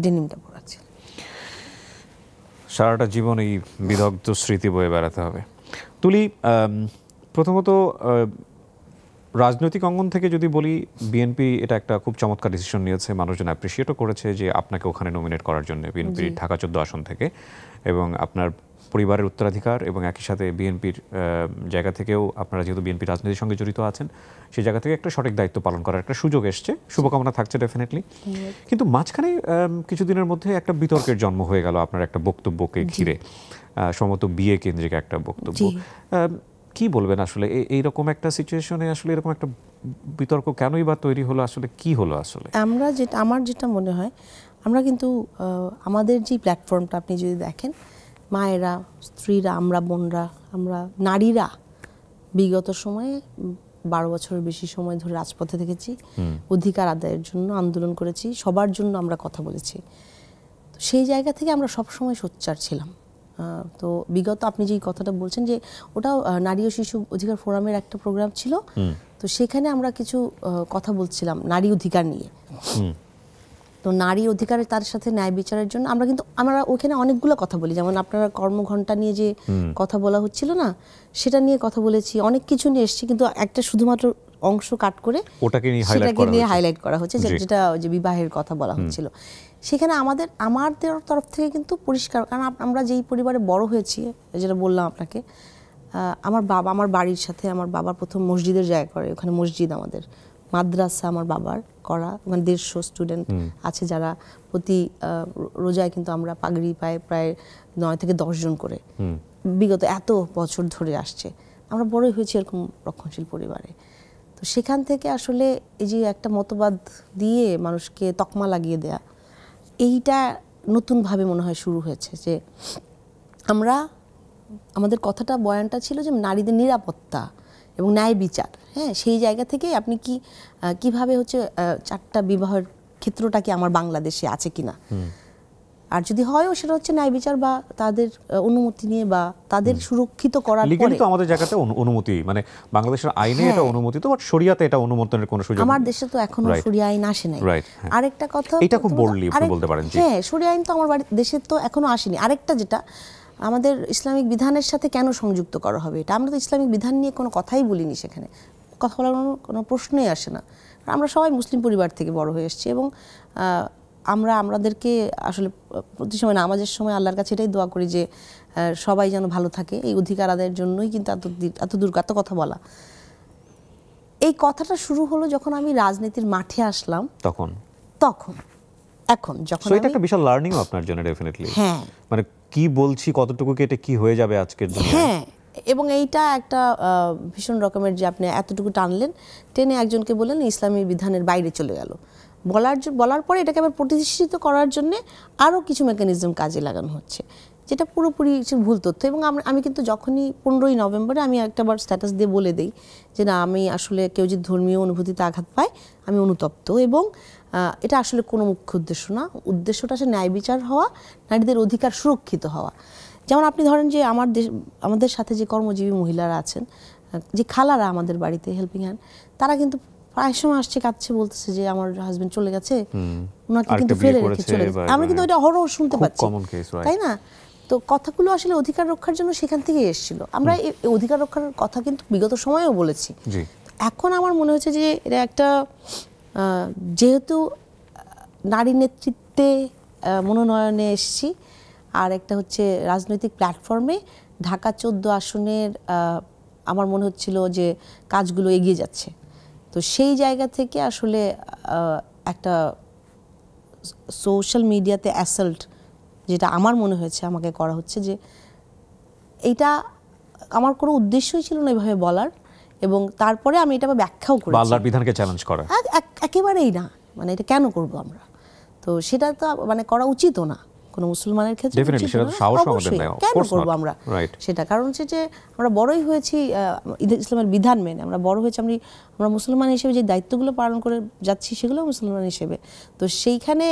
ডেনিমটা পরা ছিল। সারাটা জীবন এই বিদগ্ধ স্মৃতি বয়ে বেড়াতে হবে। তুলি, প্রথমত রাজনৈতিক অঙ্গন থেকে যদি বলি, বিএনপি এটা একটা খুব চমৎকার ডিসিশন নিয়েছে, মানুষজন অ্যাপ্রিসিয়েটও করেছে যে আপনাকে ওখানে নমিনেট করার জন্য বিএনপির ঢাকা 14 আসন থেকে, এবং আপনার পরিবারের উত্তরাধিকার এবং একই সাথে বিএনপির জায়গা থেকেও আপনারা যেহেতু বিএনপি রাজনীতির সঙ্গে জড়িত আছেন, সেই জায়গা থেকে একটা সঠিক দায়িত্ব পালন করার একটা সুযোগ এসছে, শুভকামনা থাকছে ডেফিনেটলি। কিন্তু মাঝখানে কিছুদিনের মধ্যে একটা বিতর্কের জন্ম হয়ে গেল আপনার একটা বক্তব্যকে ঘিরে, সম্ভবত বিয়ে কেন্দ্রিক একটা বক্তব্য। কি বলবেন আসলে এইরকম একটা সিচুয়েশনে আসলে এরকম একটা বিতর্ক কেনই বা তৈরি হলো, আসলে কি হলো আসলে? আমার যেটা মনে হয়, আমরা কিন্তু আমাদের যে প্ল্যাটফর্মটা আপনি যদি দেখেন, মায়েরা, স্ত্রীরা, আমরা বোনরা, আমরা নারীরা বিগত সময়ে 12 বছরের বেশি সময় ধরে রাজপথে থেকেছি, অধিকার আদায়ের জন্য আন্দোলন করেছি, সবার জন্য আমরা কথা বলেছি। তো সেই জায়গা থেকে আমরা সবসময় সোচ্চার ছিলাম। তো বিগত আপনি যে কথাটা বলছেন, যে ওটাও নারী ও শিশু অধিকার ফোরামের একটা প্রোগ্রাম ছিল, তো সেখানে আমরা কিছু কথা বলছিলাম নারী অধিকার নিয়ে। তো নারী অধিকারের তার সাথে ন্যায় বিচারের জন্য আমরা ওখানে অনেকগুলো কথা বলি, যেমন আপনারা কর্মঘণ্টা নিয়ে যে কথা বলা হচ্ছিল না, সেটা নিয়ে কথা বলেছি, অনেক কিছু নিয়ে এসেছি, কিন্তু একটা শুধুমাত্র অংশ কাট করে ওটাকে নিয়ে হাইলাইট করা হচ্ছে, যেটা যে বিবাহের কথা বলা হচ্ছিল। সেখানে আমাদের তরফ থেকে কিন্তু পরিষ্কার, কারণ আমরা যেই পরিবারে বড় হয়েছি, যেটা বললাম আপনাকে, আমার বাড়ির সাথে আমার বাবার প্রথম মসজিদের জায়গা করে, ওখানে মসজিদ, আমাদের মাদ্রাসা আমার বাবার করা, ওখানে 150 স্টুডেন্ট আছে যারা প্রতি রোজায় কিন্তু আমরা পাগড়ি পাই প্রায় 9 থেকে 10 জন করে, বিগত এত বছর ধরে আসছে। আমরা বড়ই হয়েছি এরকম রক্ষণশীল পরিবারে। তো সেখান থেকে আসলে এই যে একটা মতবাদ দিয়ে মানুষকে তকমা লাগিয়ে দেয়া, এইটা নতুনভাবে মনে হয় শুরু হয়েছে, যে আমাদের কথাটা বয়ানটা ছিল যে নারীদের নিরাপত্তা এবং ন্যায় বিচার, হ্যাঁ, সেই জায়গা থেকে আপনি কিভাবে হচ্ছে 4টা বিবাহের ক্ষেত্রটা কি আমার বাংলাদেশে আছে কিনা, আর যদি হয়ও সেটা হচ্ছে ন্যায় বিচার বা তাদের অনুমতি নিয়ে বা তাদের সুরক্ষিত করার পরে। লিগ্যালি তো আমাদের জায়গাতে অনুমতি, মানে বাংলাদেশের আইনে এটা অনুমোদিত, বাট শরিয়াতে এটা অনুমোদনের কোনো সুযোগ আমার দেশে তো এখনো শরিয়া আইন আসে নাই। আরেকটা কথা, এটা খুব বোল্ডলি আপনি বলতে পারেন। হ্যাঁ, শরিয়া আইন তো আমার দেশে তো এখনো আসেনি। আরেকটা যেটা, আমাদের ইসলামিক বিধানের সাথে কেন সংযুক্ত করা হবে এটা, আমরা তো ইসলামিক বিধান নিয়ে কোনো কথাই বলিনি, সেখানে কথা বলার কোনো প্রশ্নই আসে না। আমরা সবাই মুসলিম পরিবার থেকে বড় হয়ে এসেছি, এবং আমাদেরকে আসলে প্রতি সময় নামাজের সময় আল্লাহর কাছে এটাই দোয়া করি যে সবাই যেন ভালো থাকে, এই অধিকার আদায়ের জন্যই কিন্তু এত দূর এত কথা বলা। এই কথাটা শুরু হলো যখন আমি রাজনীতির মাঠে আসলাম, তখন এখন যখন এটা একটা বিশাল লার্নিং আপনার জন্য ডেফিনেটলি। হ্যাঁ, মানে কি বলছি, কতটুকু কেটে কি হয়ে যাবে আজকের জন্য। হ্যাঁ, এবং এইটা একটা ভীষণ রকমের, যে আপনি এতটুকু টেনে একজনকে বললেন ইসলামী বিধানের বাইরে চলে গেল, বলার পরে এটাকে আবার প্রতিষ্ঠিত করার জন্য আরও কিছু মেকানিজম কাজে লাগানো হচ্ছে, যেটা পুরোপুরি ভুল তথ্য। এবং আমি কিন্তু যখনই 15ই নভেম্বরে আমি একটাবার স্ট্যাটাস দিয়ে বলে দিই যে না, আমি আসলে কেউ যদি ধর্মীয় অনুভূতিতে আঘাত পায় আমি অনুতপ্ত, এবং এটা আসলে কোনো মুখ্য উদ্দেশ্য না। উদ্দেশ্যটা আসলে ন্যায় বিচার হওয়া, নারীদের অধিকার সুরক্ষিত হওয়া। যেমন আপনি ধরেন যে আমাদের সাথে যে কর্মজীবী মহিলারা আছেন, যে খালারা আমাদের বাড়িতে হেল্পিং হ্যান্ড, তারা কিন্তু প্রায় সময় আসছে, কাঁদছে, বলতেছে যে আমার হাজবেন্ড চলে গেছে, ওনাকে কিন্তু ফেলে রেখে চলে গেছে। আমরা কিন্তু ওইটা হরহ শুনতে পাচ্ছি, তাই না? তো কথাগুলো আসলে অধিকার রক্ষার জন্য সেখান থেকেই এসেছিল। আমরা এই অধিকার রক্ষার কথা কিন্তু বিগত সময়েও বলেছি। এখন আমার মনে হচ্ছে যে এটা একটা, যেহেতু নারী নেতৃত্বে মনোনয়নে এসেছি, আর একটা হচ্ছে রাজনৈতিক প্ল্যাটফর্মে ঢাকা 14 আসনের আমার মনে হচ্ছিল যে কাজগুলো এগিয়ে যাচ্ছে। তো সেই জায়গা থেকে আসলে একটা সোশ্যাল মিডিয়াতে অ্যাসাল্ট, যেটা আমার মনে হয়েছে আমাকে করা হচ্ছে, যে এইটা আমার কোনো উদ্দেশ্যই ছিল না এভাবে বলার, এবং তারপরে আমি এটা ব্যাখ্যাও করেছি। আল্লাহর বিধানকে চ্যালেঞ্জ করা একেবারেই না, মানে এটা কেন করব আমরা, তো সেটা তো মানে করা উচিতও না কোনো মুসলমানের ক্ষেত্রে। কেন করবো আমরা সেটা? কারণ হচ্ছে যে আমরা বড়ই হয়েছি ইসলামের বিধান মেনে, আমরা বড় হয়েছি, আমরা মুসলমান হিসেবে যে দায়িত্বগুলো পালন করে যাচ্ছি সেগুলো মুসলমান হিসেবে। তো সেইখানে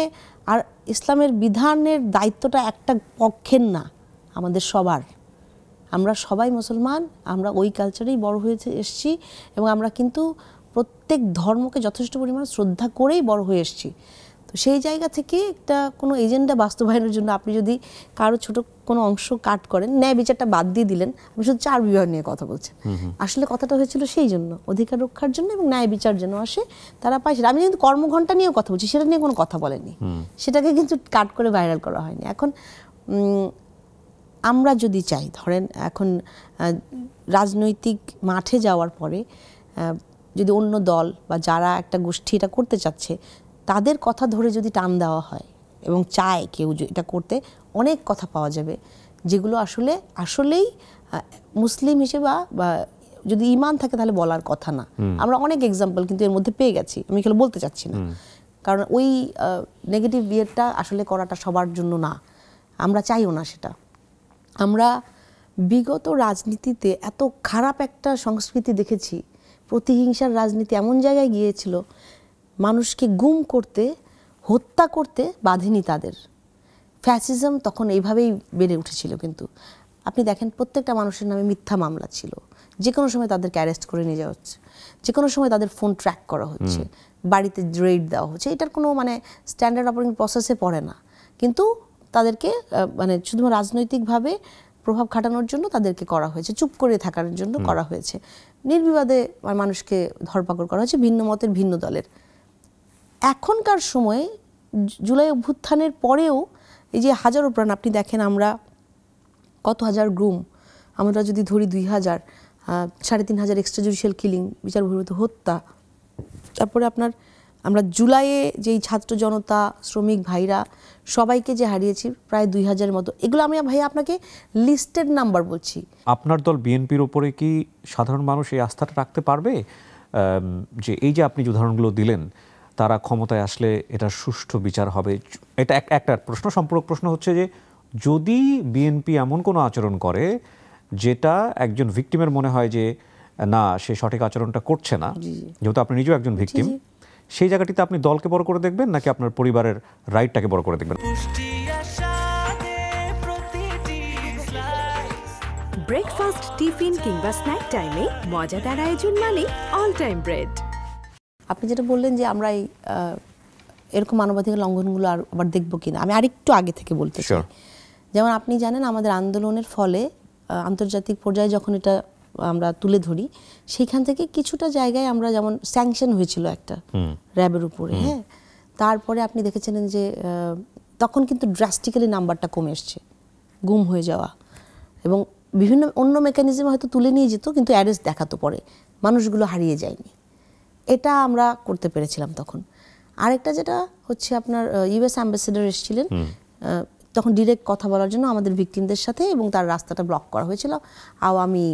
আর ইসলামের বিধানের দায়িত্বটা একটা পক্ষের না, আমাদের সবার, আমরা সবাই মুসলমান, আমরা ওই কালচারেই বড় হয়ে এসেছি এবং আমরা কিন্তু প্রত্যেক ধর্মকে যথেষ্ট পরিমাণ শ্রদ্ধা করেই বড় হয়ে এসেছি। তো সেই জায়গা থেকে একটা কোনো এজেন্ডা বাস্তবায়নের জন্য আপনি যদি কারো ছোট কোনো অংশ কাট করেন, ন্যায় বিচারটা বাদ দিয়ে দিলেন, আপনি শুধু 4 বিভাগ নিয়ে কথা বলছেন। আসলে কথাটা হয়েছিল সেই জন্য, অধিকার রক্ষার জন্য এবং ন্যায় বিচার যেন আসে, তারা পায় সেটা। আমি কিন্তু কর্মঘণ্টা নিয়েও কথা বলছি, সেটা নিয়ে কোনো কথা বলেনি, সেটাকে কিন্তু কাট করে ভাইরাল করা হয়নি। এখন আমরা যদি চাই, ধরেন এখন রাজনৈতিক মাঠে যাওয়ার পরে যদি অন্য দল বা যারা একটা গোষ্ঠী এটা করতে চাচ্ছে তাদের কথা ধরে যদি টান দেওয়া হয় এবং চায় কেউ এটা করতে, অনেক কথা পাওয়া যাবে যেগুলো আসলেই মুসলিম হিসেবে বা যদি ঈমান থাকে তাহলে বলার কথা না। আমরা অনেক এক্সাম্পল কিন্তু এর মধ্যে পেয়ে গেছি, আমি এগুলো বলতে চাচ্ছি না, কারণ ওই নেগেটিভ বিয়েটা আসলে করাটা সবার জন্য না, আমরা চাইও না সেটা। আমরা বিগত রাজনীতিতে এত খারাপ একটা সংস্কৃতি দেখেছি, প্রতিহিংসার রাজনীতি এমন জায়গায় গিয়েছিল, মানুষকে গুম করতে, হত্যা করতে বাধেনি তাদের। ফ্যাসিজম তখন এইভাবেই বেড়ে উঠেছিল। কিন্তু আপনি দেখেন প্রত্যেকটা মানুষের নামে মিথ্যা মামলা ছিল, যে কোনো সময় তাদেরকে অ্যারেস্ট করে নিয়ে যাওয়া হচ্ছে, যে কোনো সময় তাদের ফোন ট্র্যাক করা হচ্ছে, বাড়িতে রেড দেওয়া হচ্ছে। এটার কোনো মানে স্ট্যান্ডার্ড অপারেটিং প্রসেসে পড়ে না, কিন্তু তাদেরকে মানে শুধুমাত্র রাজনৈতিকভাবে প্রভাব খাটানোর জন্য তাদেরকে করা হয়েছে, চুপ করে থাকার জন্য করা হয়েছে, নির্বিবাদে মানুষকে ধরপাকড় করা হয়েছে, ভিন্ন মতের ভিন্ন দলের। এখনকার সময়ে জুলাই অভ্যুত্থানের পরেও এই যে হাজারো প্রাণ, আপনি দেখেন আমরা কত হাজার গুম, আমরা যদি ধরি 2000, 3500 এক্সট্রা জুডিশিয়াল কিলিং, বিচার বহির্ভূত হত্যা, তারপরে আমরা জুলাইয়ে যেই ছাত্র জনতা, শ্রমিক ভাইরা সবাইকে যে হারিয়েছি প্রায় 2000-এর মতো, এগুলো আমি ভাই আপনাকে লিস্টেড নাম্বার বলছি। আপনার দল বিএনপির ওপরে কি সাধারণ মানুষ এই আস্থাটা রাখতে পারবে যে এই যে আপনি যে উদাহরণগুলো দিলেন, তারা ক্ষমতায় আসলে এটা সুষ্ঠু বিচার হবে? এটা একটা প্রশ্ন। সম্পূরক প্রশ্ন হচ্ছে যে যদি বিএনপি এমন কোনো আচরণ করে যেটা একজন ভিকটিমের মনে হয় যে না, সে সঠিক আচরণটা করছে না, যেহেতু আপনি নিজেও একজন ভিকটিম, সেই জায়গাটিতে আপনি দলকে বড় করে দেখবেন নাকি আপনার পরিবারের রাইটটাকে বড় করে দেখবেন? ব্রেকফাস্ট, টিফিন কিংবা স্ন্যাক টাইমে মজাদার আয়োজন মানে অল টাইম ব্রেড। আপনি যেটা বললেন যে আমরা এরকম মানবাধিকার লঙ্ঘনগুলো আবার দেখবো কিনা, আমি আরেকটু আগে থেকে বলতে চাই। যেমন আপনি জানেন আমাদের আন্দোলনের ফলে আন্তর্জাতিক পর্যায়ে যখন এটা আমরা তুলে ধরি, সেইখান থেকে কিছুটা জায়গায় আমরা যেমন স্যাংশন হয়েছিল একটা র্যাবের উপরে, হ্যাঁ, তারপরে আপনি দেখেছিলেন যে তখন কিন্তু ড্রাস্টিক্যালি নাম্বারটা কমে এসছে গুম হয়ে যাওয়া, এবং বিভিন্ন অন্য মেকানিজমে হয়তো তুলে নিয়ে যেত, কিন্তু অ্যারেস্ট দেখাতো পরে, মানুষগুলো হারিয়ে যায়নি। এটা আমরা করতে পেরেছিলাম তখন। আরেকটা যেটা হচ্ছে আপনার ইউএস অ্যাম্বাসেডর এসেছিলেন, তখন ডিরেক্ট কথা বলার জন্য আমাদের ভিকটিমদের সাথে, এবং তার রাস্তাটা ব্লক করা হয়েছিল। আমি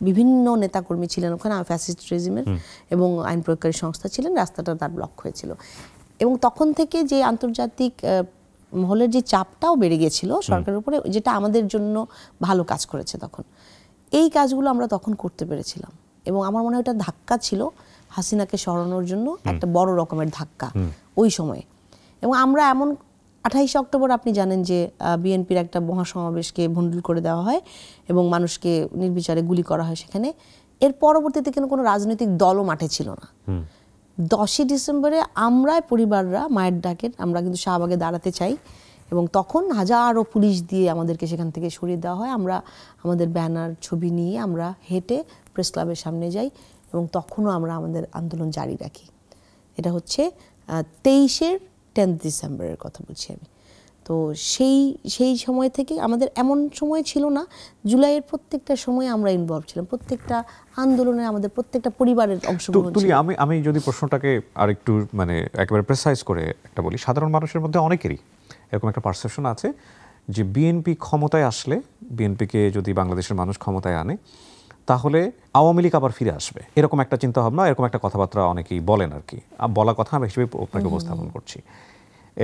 বিভিন্ন নেতাকর্মী ছিলেন ওখানে, ফ্যাসিস্ট রেজিমের এবং আইন প্রয়োগকারী সংস্থা ছিলেন, রাস্তাটা তার ব্লক হয়েছিল। এবং তখন থেকে যে আন্তর্জাতিক মহলের যে চাপটাও বেড়ে গিয়েছিল সরকারের উপরে, যেটা আমাদের জন্য ভালো কাজ করেছে তখন। এই কাজগুলো আমরা তখন করতে পেরেছিলাম, এবং আমার মনে হয় ওটা ধাক্কা ছিল হাসিনাকে সরানোর জন্য, একটা বড় রকমের ধাক্কা ওই সময়ে। এবং আমরা এমন 28 অক্টোবর আপনি জানেন যে বিএনপির একটা মহাসমাবেশকে ভণ্ডুল করে দেওয়া হয় এবং মানুষকে নির্বিচারে গুলি করা হয় সেখানে। এর পরবর্তীতে কিন্তু কোনো রাজনৈতিক দলও মাঠে ছিল না। 10ই ডিসেম্বরে আমরা পরিবাররা মায়ের ডাকে আমরা কিন্তু শাহবাগে দাঁড়াতে চাই, এবং তখন হাজারো পুলিশ দিয়ে আমাদেরকে সেখান থেকে সরিয়ে দেওয়া হয়। আমরা আমাদের ব্যানার ছবি নিয়ে আমরা হেঁটে প্রেস ক্লাবের সামনে যাই, এবং তখনও আমরা আমাদের আন্দোলন জারি রাখি। এটা হচ্ছে 10 ডিসেম্বরের কথা বলছি আমি। তো সেই সময় থেকে আমাদের এমন সময় ছিল না, জুলাইয়ের প্রত্যেকটা সময় আমরা ইনভলভ ছিলাম, প্রত্যেকটা আন্দোলনে আমাদের প্রত্যেকটা পরিবারের অংশগ্রহণ ছিল। আমি যদি প্রশ্নটাকে আরেকটু মানে একেবারে প্রেসাইজ করে একটা বলি, সাধারণ মানুষের মধ্যে অনেকেরই এরকম একটা পারসেপশন আছে যে বিএনপি ক্ষমতায় আসলে, বিএনপিকে যদি বাংলাদেশের মানুষ ক্ষমতায় আনে তাহলে আওয়ামী লীগ আবার ফিরে আসবে, এরকম একটা চিন্তাভাবনা, এরকম একটা কথাবার্তা অনেকেই বলেন আর কি। বলা কথা আমি হিসেবে আপনাকে উপস্থাপন করছি।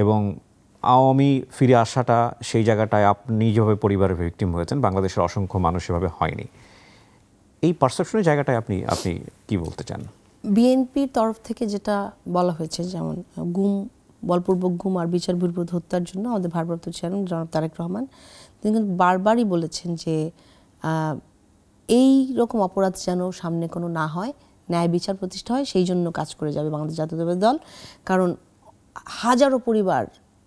এবং আওয়ামী ফিরে আসাটা সেই জায়গাটায় আপনি যেভাবে পরিবারের ভিকটিম হয়েছেন, বাংলাদেশের অসংখ্য মানুষ এভাবে হয়নি। এই পারসেপশনের জায়গাটায় আপনি কি বলতে চান? বিএনপির তরফ থেকে যেটা বলা হয়েছে, যেমন গুম, বলপূর্বক গুম আর বিচার বহির্ভূত হত্যার জন্য আমাদের ভারপ্রাপ্ত চেয়ারম্যান জনাব তারেক রহমান, তিনি কিন্তু বারবারই বলেছেন যে এই রকম অপরাধ যেন সামনে কোনো না হয়, ন্যায় বিচার প্রতিষ্ঠা হয়, সেই জন্য কাজ করে যাবে বাংলাদেশ জাতীয়তাবাদী দল। কারণ হাজারো পরিবার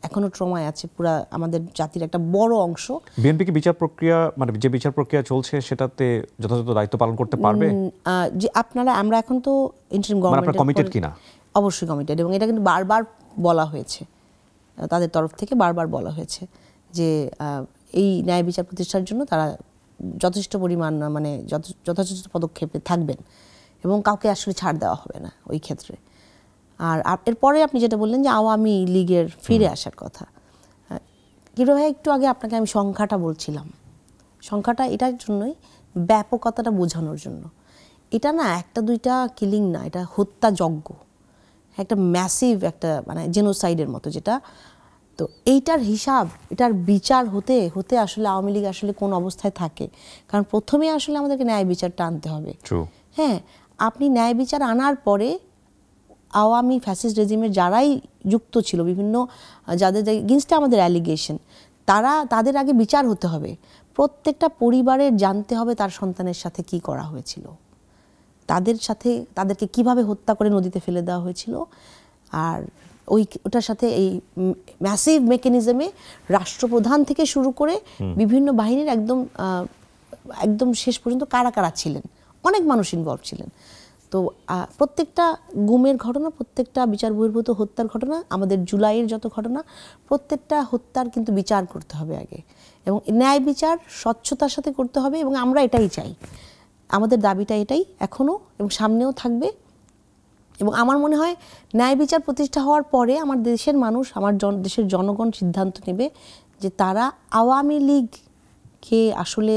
এখনো ট্রমায় আছে, পুরা আমাদের জাতির একটা বড় অংশ। বিএনপি কি বিচার প্রক্রিয়া, মানে যে বিচার প্রক্রিয়া চলছে সেটাতে যথাযথ দায়িত্ব পালন করতে পারবে? যে আমরা এখন তো ইন্টারিম গভর্নমেন্ট কমিটেড কিনা? অবশ্যই কমিটেড, এবং এটা কিন্তু বারবার বলা হয়েছে, তাদের তরফ থেকে বারবার বলা হয়েছে যে এই ন্যায় বিচার প্রতিষ্ঠার জন্য তারা যথেষ্ট পরিমাণ মানে যথাযথ পদক্ষেপে থাকবেন এবং কাউকে আসলে ছাড় দেওয়া হবে না ওই ক্ষেত্রে। আর এরপরে আপনি যেটা বললেন যে আওয়ামী লীগের ফিরে আসার কথা, কিরো ভাই একটু আগে আপনাকে আমি সংখ্যাটা বলছিলাম, সংখ্যাটা এটার জন্যই, ব্যাপকতাটা বোঝানোর জন্য। এটা না একটা দুইটা কিলিং না, এটা হত্যাযজ্ঞ, একটা ম্যাসিভ একটা মানে জেনোসাইডের মতো যেটা। তো এইটার হিসাব, এটার বিচার হতে হতে আসলে আওয়ামী লীগ আসলে কোন অবস্থায় থাকে, কারণ প্রথমে আসলে আমাদেরকে ন্যায় বিচারটা আনতে হবে। হ্যাঁ, আপনি ন্যায় বিচার আনার পরে আওয়ামী ফ্যাসিস্ট রেজিমের যারাই যুক্ত ছিল, বিভিন্ন যাদের এগেইনস্টে আমাদের অ্যালিগেশন, তাদের আগে বিচার হতে হবে। প্রত্যেকটা পরিবারের জানতে হবে তার সন্তানের সাথে কি করা হয়েছিল, তাদেরকে কিভাবে হত্যা করে নদীতে ফেলে দেওয়া হয়েছিল। আর ওটার সাথে এই ম্যাসিভ মেকানিজমে রাষ্ট্রপ্রধান থেকে শুরু করে বিভিন্ন বাহিনীর একদম শেষ পর্যন্ত কারা কারা ছিলেন, অনেক মানুষ ইনভলভ ছিলেন। তো প্রত্যেকটা গুমের ঘটনা, প্রত্যেকটা বিচার বহির্ভূত হত্যার ঘটনা, আমাদের জুলাইয়ের যত ঘটনা, প্রত্যেকটা হত্যার কিন্তু বিচার করতে হবে আগে, এবং ন্যায় বিচার স্বচ্ছতার সাথে করতে হবে। এবং আমরা এটাই চাই, আমাদের দাবিটা এটাই এখনও এবং সামনেও থাকবে। এবং আমার মনে হয় ন্যায় বিচার প্রতিষ্ঠা হওয়ার পরে আমার দেশের মানুষ, আমার দেশের জনগণ সিদ্ধান্ত নেবে যে তারা আওয়ামী লীগকে আসলে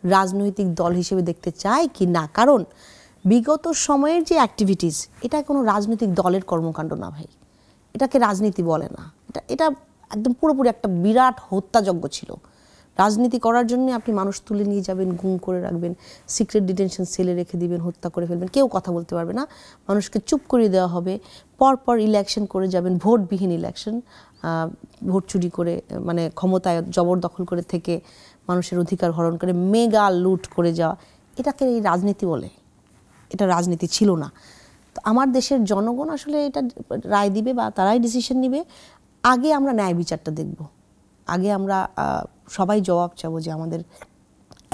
রাজনৈতিক দল হিসেবে দেখতে চায় কি না। কারণ বিগত সময়ের যে অ্যাক্টিভিটিস, এটা কোনো রাজনৈতিক দলের কর্মকাণ্ড না ভাই, এটাকে রাজনীতি বলে না। এটা একদম পুরোপুরি একটা বিরাট হত্যাযজ্ঞ ছিল। রাজনীতি করার জন্য আপনি মানুষ তুলে নিয়ে যাবেন, গুম করে রাখবেন, সিক্রেট ডিটেনশন সেলে রেখে দিবেন, হত্যা করে ফেলবেন, কেউ কথা বলতে পারবে না, মানুষকে চুপ করিয়ে দেওয়া হবে, পরপর ইলেকশন করে যাবেন, ভোটবিহীন ইলেকশন, ভোট চুরি করে মানে ক্ষমতায় জবরদখল করে থেকে মানুষের অধিকার হরণ করে মেগা লুট করে যাওয়া, এটাকে এই রাজনীতি বলে? এটা রাজনীতি ছিল না। তো আমার দেশের জনগণ আসলে এটা রায় দিবে বা তারাই ডিসিশন নিবে। আগে আমরা ন্যায় বিচারটা দেখব, আগে আমরা সবাই জবাব চাবো যে আমাদের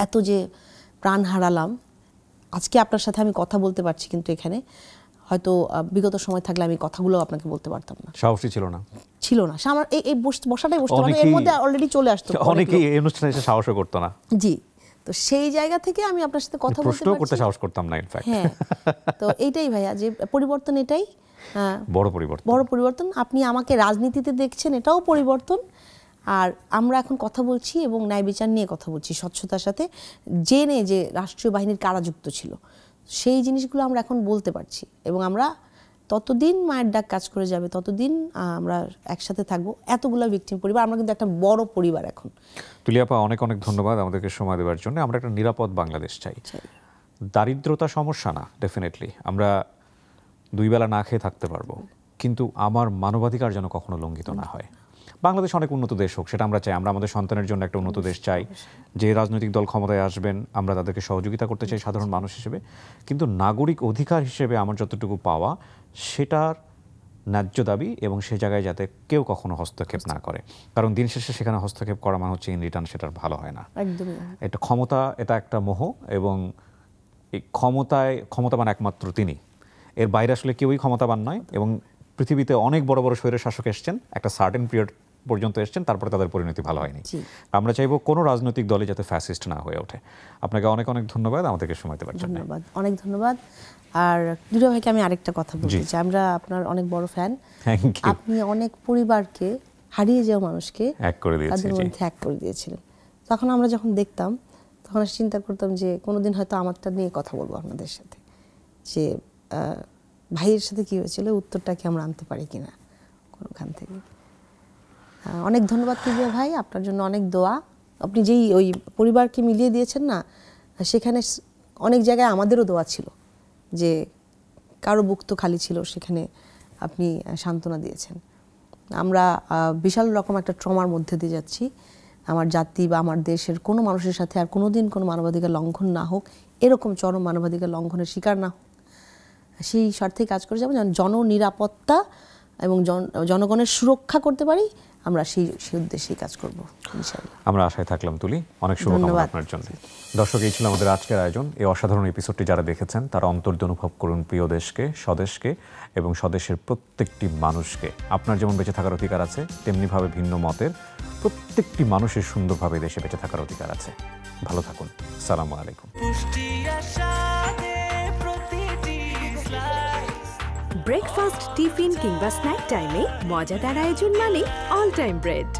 এত যে প্রাণ হারালাম। আজকে আপনার সাথে আমি কথা বলতে পারছি, কিন্তু এখানে হয়তো বিগত সময় থাকলে আমি কথাগুলো আপনাকে বলতে পারতাম না, সাহসী ছিল না। আমার এই বসাটাই বসতে পারতাম, এর মধ্যে অলরেডি চলে আসতো, অনেকেই এই অনুষ্ঠানে এসে সাহস করতো না। জি, তো সেই জায়গা থেকে আমি আপনার সাথে কথা বলতে করতে সাহস করতাম না ইনফ্যাক্ট। হ্যাঁ, তো এইটাই ভাইয়া যে পরিবর্তন, এটাই বড় পরিবর্তন। আপনি আমাকে রাজনীতিতে দেখছেন, এটাও পরিবর্তন। আর আমরা এখন কথা বলছি এবং ন্যায় বিচার নিয়ে কথা বলছি স্বচ্ছতার সাথে, জেনে যে রাষ্ট্রীয় বাহিনীর কারা যুক্ত ছিল, সেই জিনিসগুলো আমরা এখন বলতে পারছি। এবং আমরা ততদিন মায়ের ডাক কাজ করে যাবে, ততদিন আমরা একসাথে থাকবো। এতগুলো ভিকটিম পরিবার, আমরা কিন্তু একটা বড় পরিবার এখন। তুলিয়াপা, অনেক অনেক ধন্যবাদ আমাদেরকে সময় দেওয়ার জন্য। আমরা একটা নিরাপদ বাংলাদেশ চাই। দারিদ্রতা সমস্যা না, ডেফিনেটলি আমরা দুই বেলা না খেয়ে থাকতে পারবো, কিন্তু আমার মানবাধিকার যেন কখনো লঙ্ঘিত না হয়। বাংলাদেশ অনেক উন্নত দেশ হোক, সেটা আমরা চাই। আমরা আমাদের সন্তানের জন্য একটা উন্নত দেশ চাই। যে রাজনৈতিক দল ক্ষমতায় আসবেন, আমরা তাদেরকে সহযোগিতা করতে চাই সাধারণ মানুষ হিসেবে, কিন্তু নাগরিক অধিকার হিসেবে আমার যতটুকু পাওয়া, সেটার ন্যায্য দাবি, এবং সে জায়গায় যাতে কেউ কখনো হস্তক্ষেপ না করে। কারণ দিন শেষে সেখানে হস্তক্ষেপ করা মানে হচ্ছে ইন রিটার্ন সেটার ভালো হয় না। এটা ক্ষমতা, এটা একটা মোহ, এবং এই ক্ষমতাবান একমাত্র তিনি, এর বাইরে আসলে কেউই ক্ষমতাবান নয়। এবং পৃথিবীতে অনেক বড় বড় স্বৈর শাসক এসছেন, একটা সার্টেন পিরিয়ড পর্যন্ত এসছেন, তারপরে তাদের পরিণতি ভালো হয়নি। আমরা চাইবো কোনো রাজনৈতিক দলই যাতে ফ্যাসিস্ট না হয়ে ওঠে। আপনাকে অনেক অনেক ধন্যবাদ আমাদেরকে সময় দেওয়ার জন্য। অনেক ধন্যবাদ। আর দুটো ভাইকে আমি আরেকটা কথা বলতে চাই, আমরা আপনার অনেক বড় ফ্যান। আপনি অনেক পরিবারকে, হারিয়ে যাওয়া মানুষকে তাদের মধ্যে এক করে দিয়েছিলেন। তখন আমরা যখন দেখতাম, তখন চিন্তা করতাম যে কোনোদিন হয়তো আমারটা নিয়ে কথা বলবো আপনাদের সাথে, যে ভাইয়ের সাথে কি হয়েছিল, উত্তরটা কি আমরা আনতে পারি কিনা কোনোখান থেকে। অনেক ধন্যবাদ কিবিয়া ভাই, আপনার জন্য অনেক দোয়া। আপনি যেই ওই পরিবারকে মিলিয়ে দিয়েছেন না, সেখানে অনেক জায়গায় আমাদেরও দোয়া ছিল, যে কারো বুক তো খালি ছিল, সেখানে আপনি সান্ত্বনা দিয়েছেন। আমরা বিশাল রকম একটা ট্রমার মধ্যে দিয়ে যাচ্ছি, আমার জাতি বা আমার দেশের কোনো মানুষের সাথে আর কোনোদিন কোনো মানবাধিকার লঙ্ঘন না হোক, এরকম চরম মানবাধিকার লঙ্ঘনের শিকার না হোক, সেই স্বার্থে কাজ করে যাবো, যেন জননিরাপত্তা এবং জনগণের সুরক্ষা করতে পারি, আমরা সেই উদ্দেশ্যেই কাজ করবো ইনশাআল্লাহ। আমরা আশায় থাকলাম তুলি, অনেক শুভকামনা আপনার জন্য। দর্শক, এই ছিল আমাদের আজকের আয়োজন। এই অসাধারণ এপিসোডটি যারা দেখেছেন তারা অন্তর দিয়ে অনুভব করুন প্রিয় দেশকে, স্বদেশকে এবং স্বদেশের প্রত্যেকটি মানুষকে। আপনার যেমন বেঁচে থাকার অধিকার আছে, তেমনিভাবে ভিন্ন মতের প্রত্যেকটি মানুষের সুন্দরভাবে দেশে বেঁচে থাকার অধিকার আছে। ভালো থাকুন। আসসালামু আলাইকুম। ব্রেকফাস্ট, টিফিন কিংবা স্ন্যাক টাইমে মজাদার আয়োজন মানে অল টাইম ব্রেড।